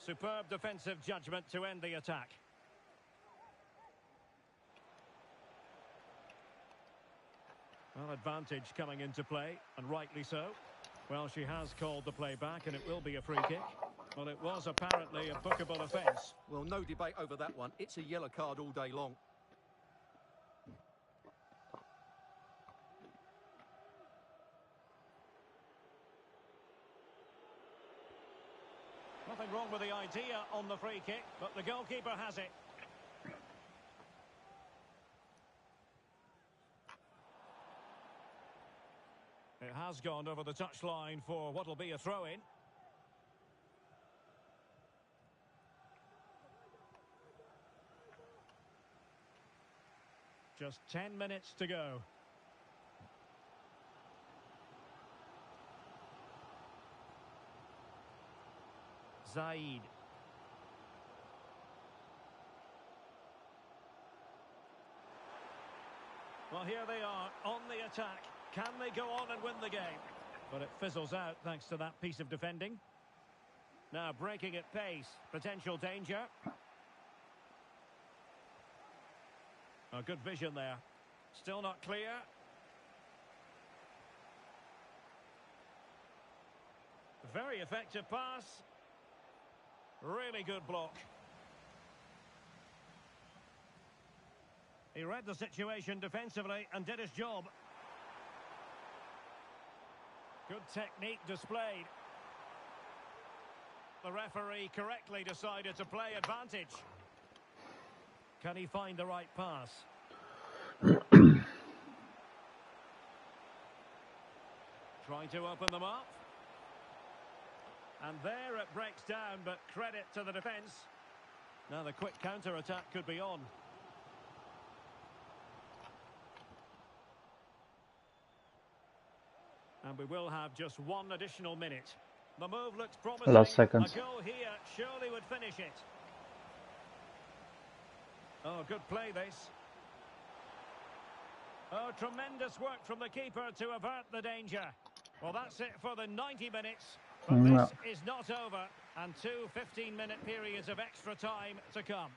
Superb defensive judgment to end the attack. Well, advantage coming into play, and rightly so. Well, she has called the play back, and it will be a free kick. Well, it was apparently a bookable offence. Well, no debate over that one. It's a yellow card all day long. Nothing wrong with the idea on the free kick, but the goalkeeper has it. It has gone over the touchline for what will be a throw-in. Just 10 minutes to go. Zaid. Well, here they are on the attack. Can they go on and win the game? But it fizzles out thanks to that piece of defending. Now breaking at pace. Potential danger. Oh, good vision there. Still not clear. Very effective pass. Really good block. He read the situation defensively and did his job. Good technique displayed. The referee correctly decided to play advantage. Can he find the right pass? Trying to open them up. And there it breaks down, but credit to the defence. Now the quick counter-attack could be on. And we will have just one additional minute. The move looks promising. Last seconds. A goal here surely would finish it. Oh, good play this. Oh, tremendous work from the keeper to avert the danger. Well, that's it for the 90 minutes. But this is not over. And two 15-minute periods of extra time to come.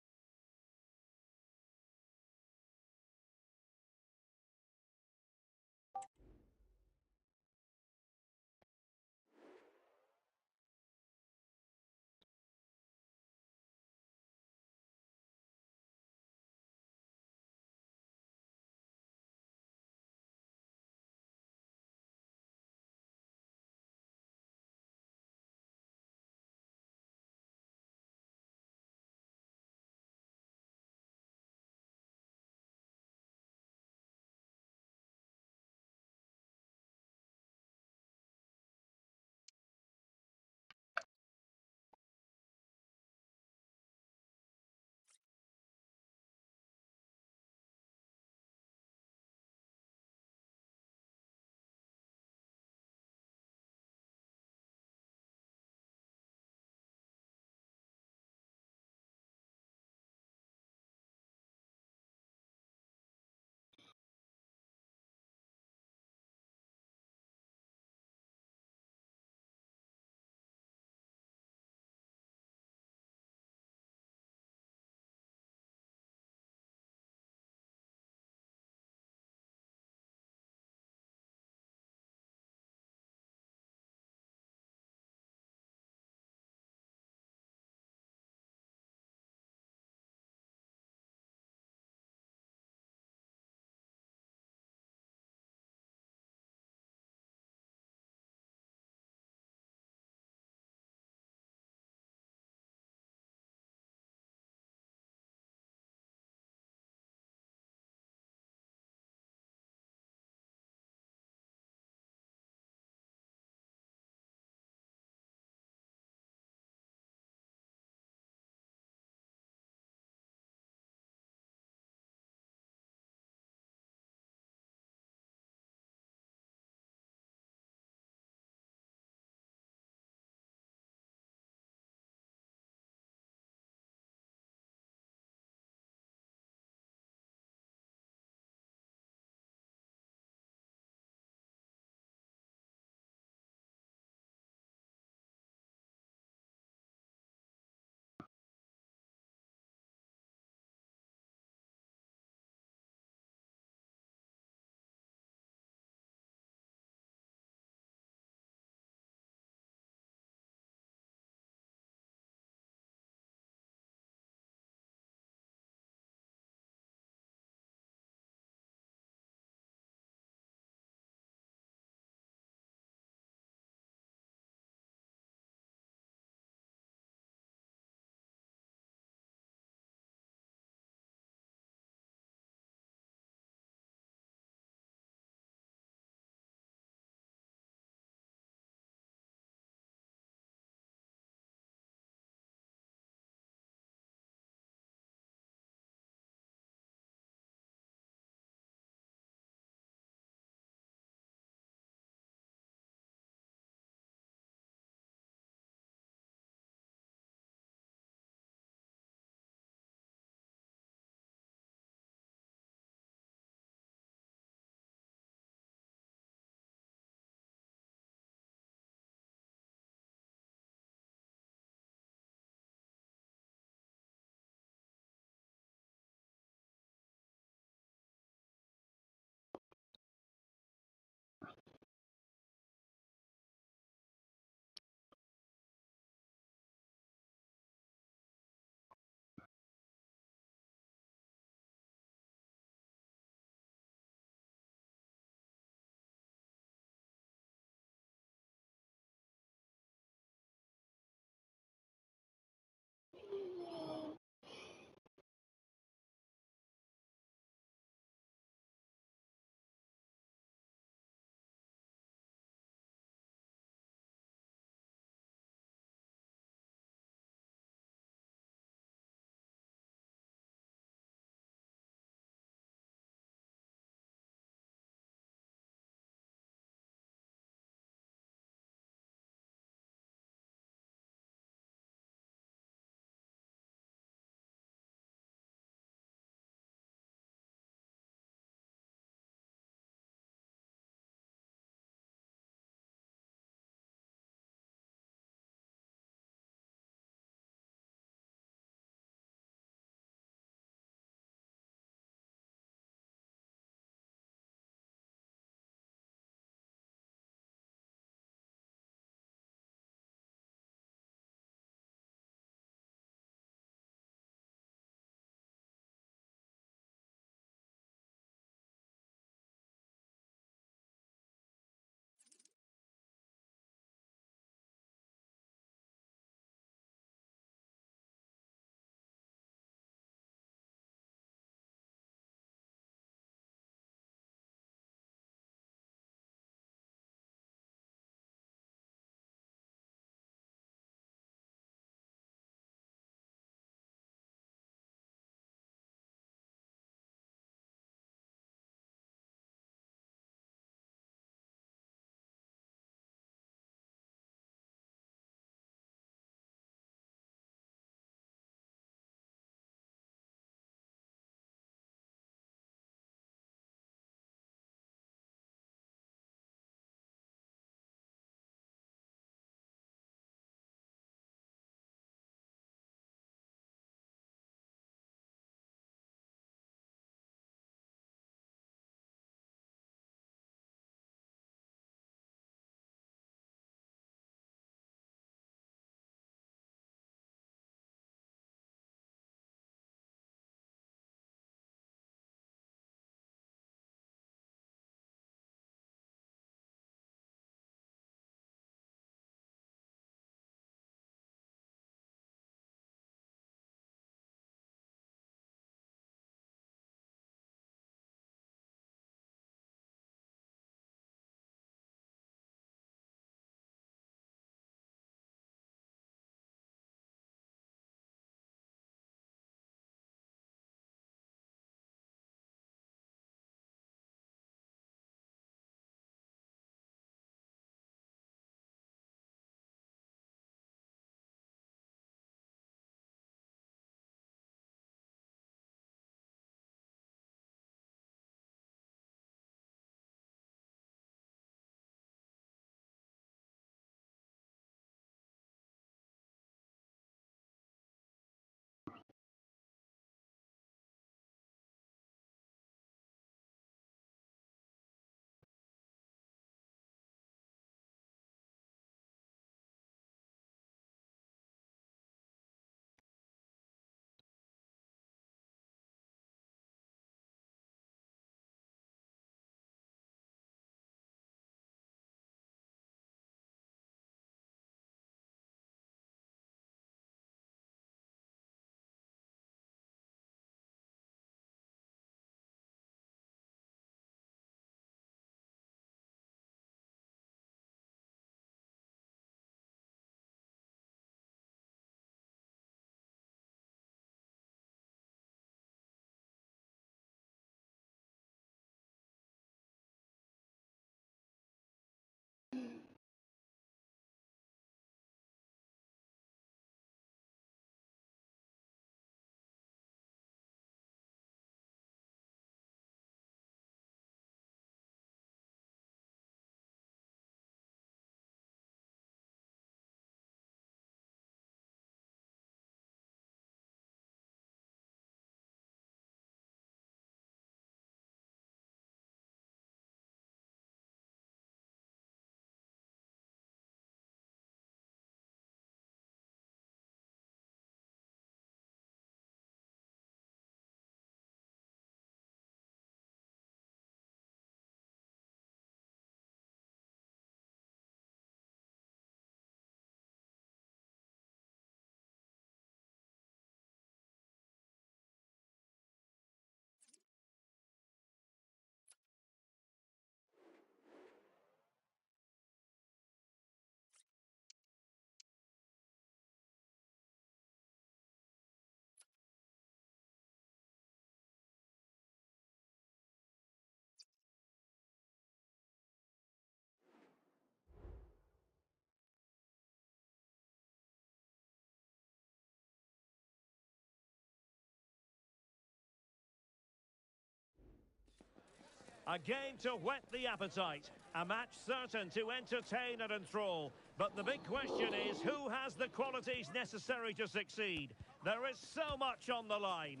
A game to whet the appetite. A match certain to entertain and enthrall. But the big question is, who has the qualities necessary to succeed? There is so much on the line.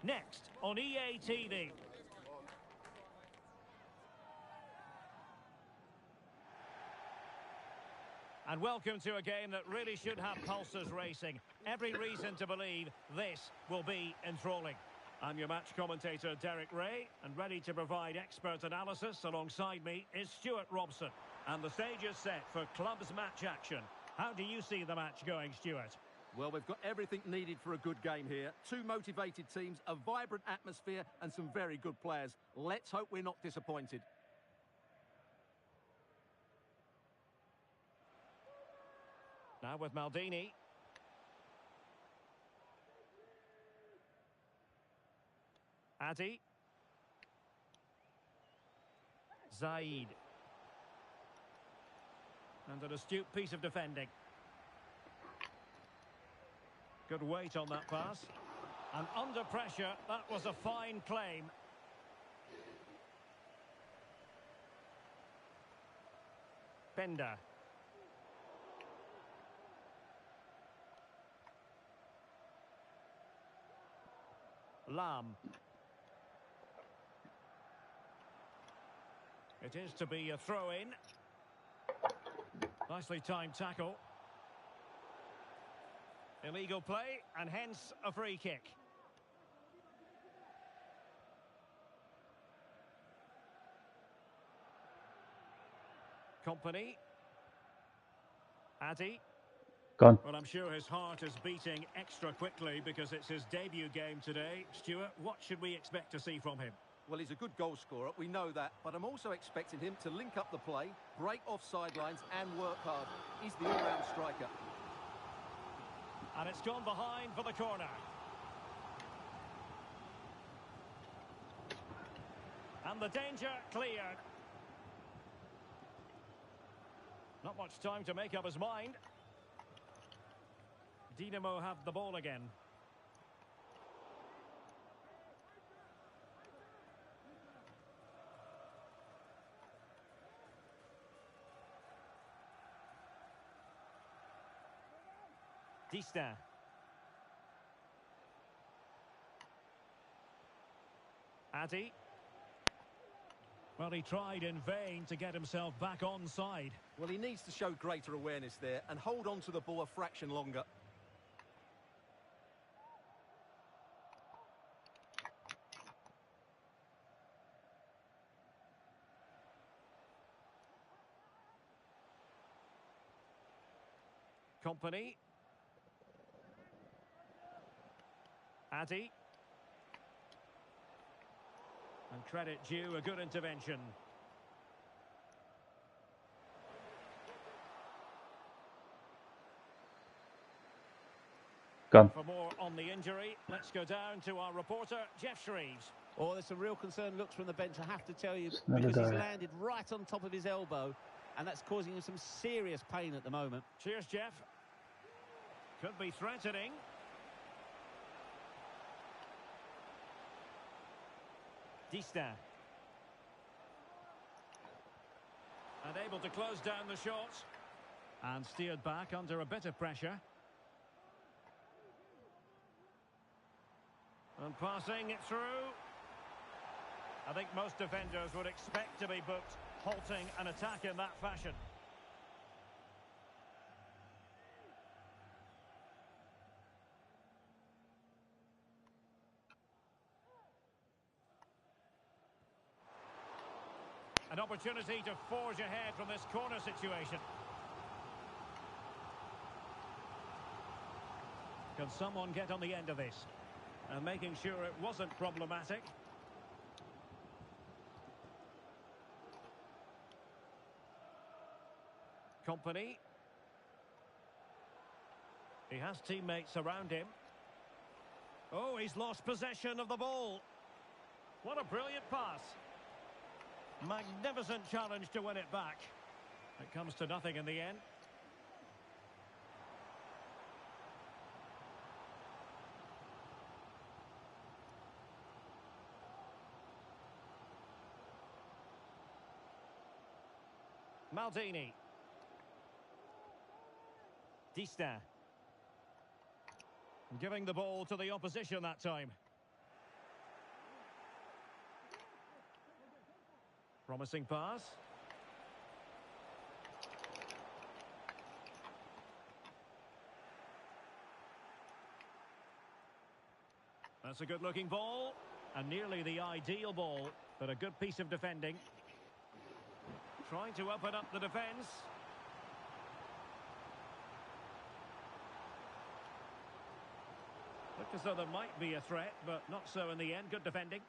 Next on EA TV. And welcome to a game that really should have pulses racing. Every reason to believe this will be enthralling. I'm your match commentator, Derek Ray, and ready to provide expert analysis alongside me is Stuart Robson. And the stage is set for clubs match action. How do you see the match going, Stuart? Well, we've got everything needed for a good game here. Two motivated teams, a vibrant atmosphere, and some very good players. Let's hope we're not disappointed. Now with Maldini. Addy. Zaid. And an astute piece of defending. Good weight on that pass. And under pressure, that was a fine claim. Bender. Lam. It is to be a throw-in. Nicely timed tackle. Illegal play, and hence a free kick. Company. Addy. Gone. Well, I'm sure his heart is beating extra quickly because it's his debut game today. Stuart, what should we expect to see from him? Well, he's a good goal scorer, we know that, but I'm also expecting him to link up the play, break off sidelines and work hard. He's the all-round striker. And it's gone behind for the corner. And the danger cleared. Not much time to make up his mind. Dinamo have the ball again. Dista. Addy. Well, he tried in vain to get himself back onside. Well, he needs to show greater awareness there and hold on to the ball a fraction longer. Company. Addy. And credit due, a good intervention. Gone. For more on the injury, let's go down to our reporter, Jeff Shreves. Oh, there's some real concerned looks from the bench, I have to tell you, Another because he's guy. landed right on top of his elbow, and that's causing him some serious pain at the moment. Cheers, Jeff. Could be threatening. Dista. And able to close down the shot. And steered back under a bit of pressure. And passing it through. I think most defenders would expect to be booked, halting an attack in that fashion. An opportunity to forge ahead from this corner situation. Can someone get on the end of this? And making sure it wasn't problematic. Company. He has teammates around him. Oh, he's lost possession of the ball. What a brilliant pass. Magnificent challenge to win it back. It comes to nothing in the end. Maldini. Dista. Giving the ball to the opposition that time. Promising pass. That's a good-looking ball. And nearly the ideal ball, but a good piece of defending. Trying to open up the defence. Looked as though there might be a threat, but not so in the end. Good defending.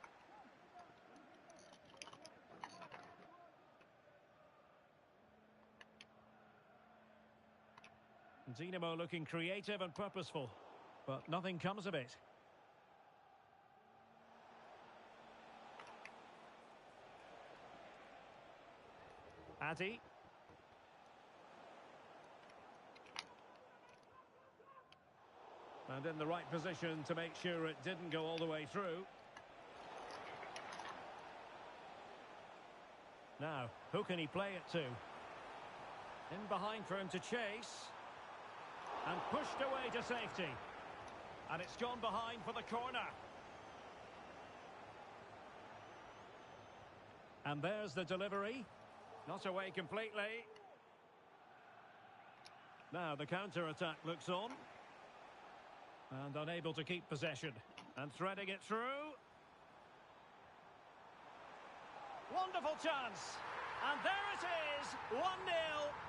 Dinamo looking creative and purposeful, but nothing comes of it. Addy. And in the right position to make sure it didn't go all the way through. Now, who can he play it to? In behind for him to chase. And pushed away to safety. And it's gone behind for the corner. And there's the delivery. Not away completely. Now the counter-attack looks on. And unable to keep possession. And threading it through. Wonderful chance. And there it is. 1-0.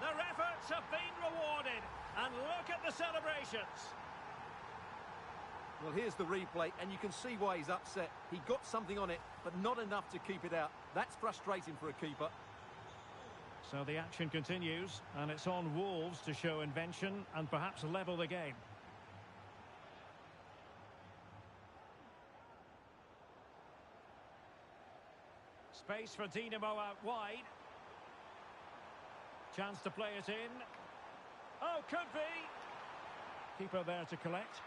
Their efforts have been rewarded. And look at the celebrations. Well, here's the replay, and you can see why he's upset. He got something on it, but not enough to keep it out. That's frustrating for a keeper. So the action continues, and it's on Wolves to show invention and perhaps level the game. Space for Dinamo out wide. Chance to play it in. Oh, could be. Keeper there to collect.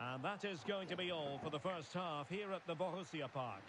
And that is going to be all for the first half here at the Borussia Park.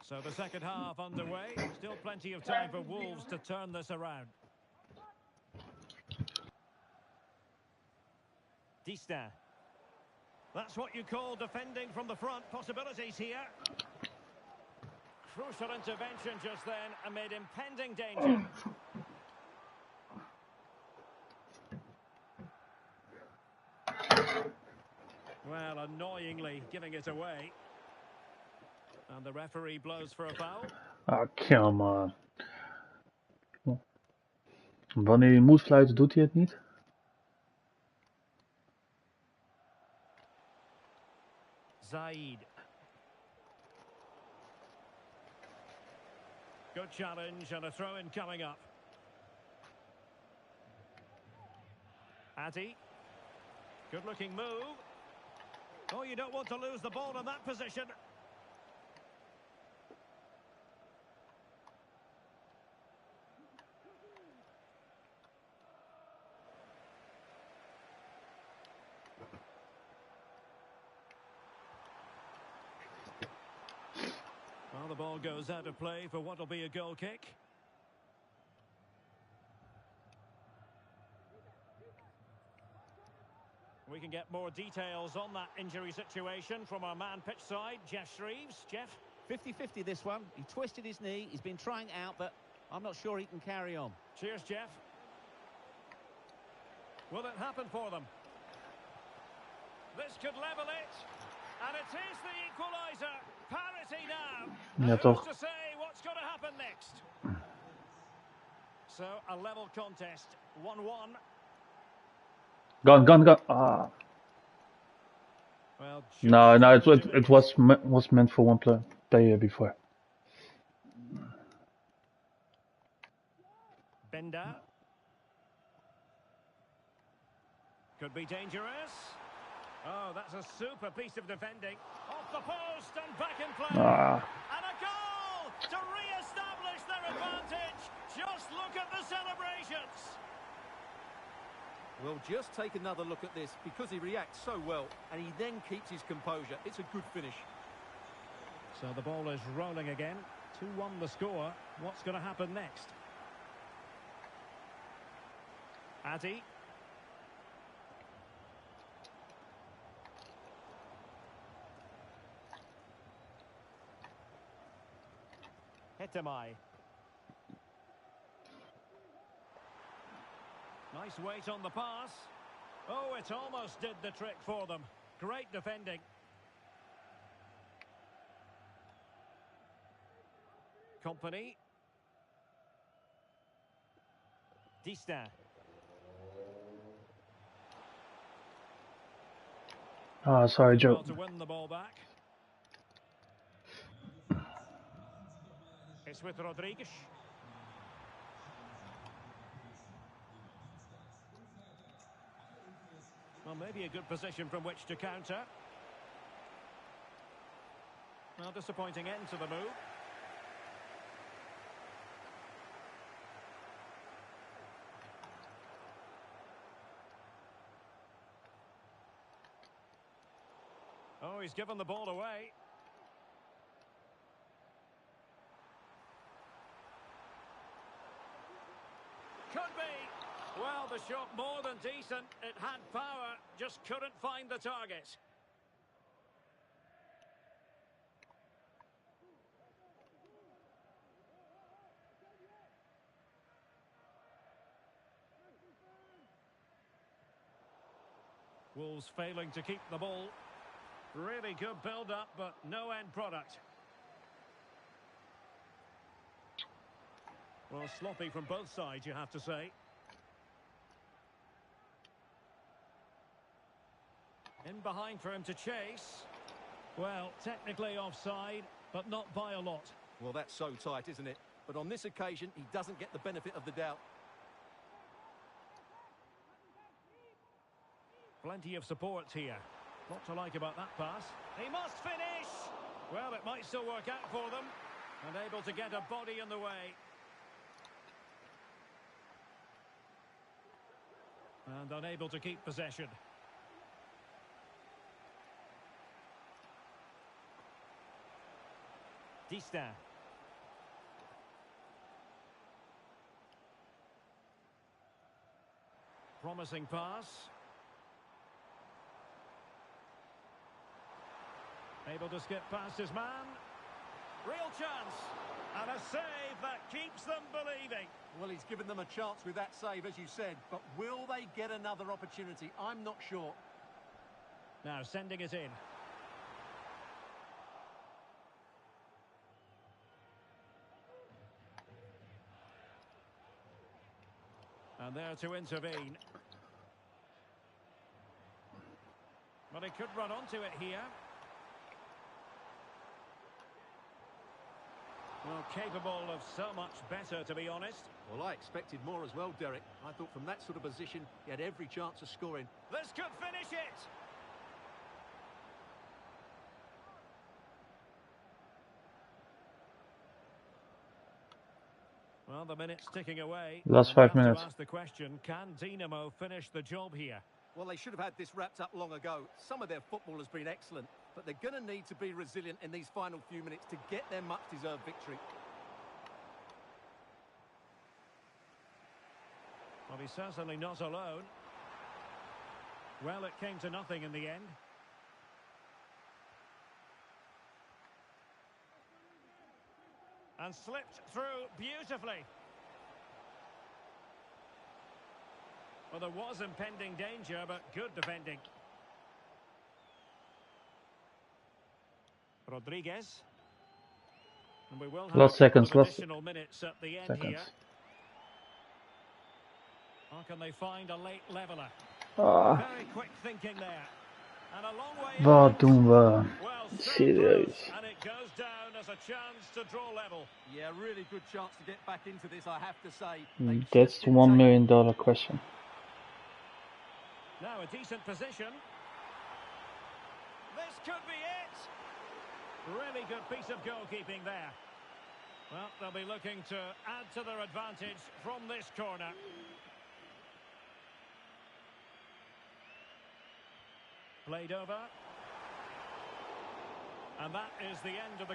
So the second half underway. Still plenty of time for Wolves to turn this around. Dista. That's what you call defending from the front. Possibilities here. Crucial intervention just then amid impending danger. Well, annoyingly giving it away. And the referee blows for a foul. Ah, come on. Wanneer hij moet fluiten, doet hij het niet. Zaid. Good challenge and a throw-in coming up. Addy. Good-looking move. Oh, you don't want to lose the ball in that position. Well, the ball goes out of play for what will be a goal kick. We can get more details on that injury situation from our man pitch side, Jeff Shreves. Jeff? 50-50 this one. He twisted his knee. He's been trying it out, but I'm not sure he can carry on. Cheers, Jeff. Will it happen for them? This could level it. And it is the equaliser. Parity now. Ja, And toch. who's to say what's going to happen next? So, a level contest. 1-1. Gone. Ah. Well, No, just it doing it was meant for one player before. Bender. Could be dangerous. Oh, that's a super piece of defending. Off the post and back in play. Ah. And a goal to re-establish their advantage. Just look at the celebrations. Well, just take another look at this, because he reacts so well, and he then keeps his composure. It's a good finish. So the ball is rolling again. 2-1 the score. What's going to happen next? Addy. Hetemai. Nice weight on the pass. Oh, it almost did the trick for them. Great defending. Company. Distin. Ah, sorry, Joe. Well to win the ball back. It's with Rodriguez. Well, maybe a good position from which to counter. Well, disappointing end to the move. Oh, he's given the ball away. Could be. Well, the shot more than decent. It had power, just couldn't find the target. Wolves failing to keep the ball. Really good build-up, but no end product. Well, sloppy from both sides, you have to say. In behind for him to chase. Well, technically offside, but not by a lot. Well, that's so tight, isn't it? But on this occasion, he doesn't get the benefit of the doubt. Plenty of support here. Lot to like about that pass. He must finish! Well, it might still work out for them. And able to get a body in the way. And unable to keep possession. Distin. Promising pass. Able to skip past his man. Real chance. And a save that keeps them believing. Well, he's given them a chance with that save, as you said. But will they get another opportunity? I'm not sure. Now sending it in. And there to intervene. But he could run onto it here. Well, capable of so much better, to be honest. Well, I expected more as well, Derek. I thought from that sort of position, he had every chance of scoring. This could finish it! Well, the minute's ticking away. Last And 5 we have minutes. to ask the question, can Dinamo finish the job here? Well, they should have had this wrapped up long ago. Some of their football has been excellent, but they're going to need to be resilient in these final few minutes to get their much-deserved victory. Well, he's certainly not alone. Well, it came to nothing in the end. And slipped through beautifully. Well, there was impending danger, but good defending. Rodriguez. And we will have Last a couple seconds, of last additional minutes at the end seconds. here. How can they find a late leveller? Ah, Very quick thinking there. And a long way wat out. doen we? Well, so Serieus. close, and it goes down as a chance to draw level. Yeah, really good chance to get back into this, I have to say. That's the $1 million question. Now a decent position. This could be it. Really good piece of goalkeeping there. Well, they'll be looking to add to their advantage from this corner. Played over. And that is the end of the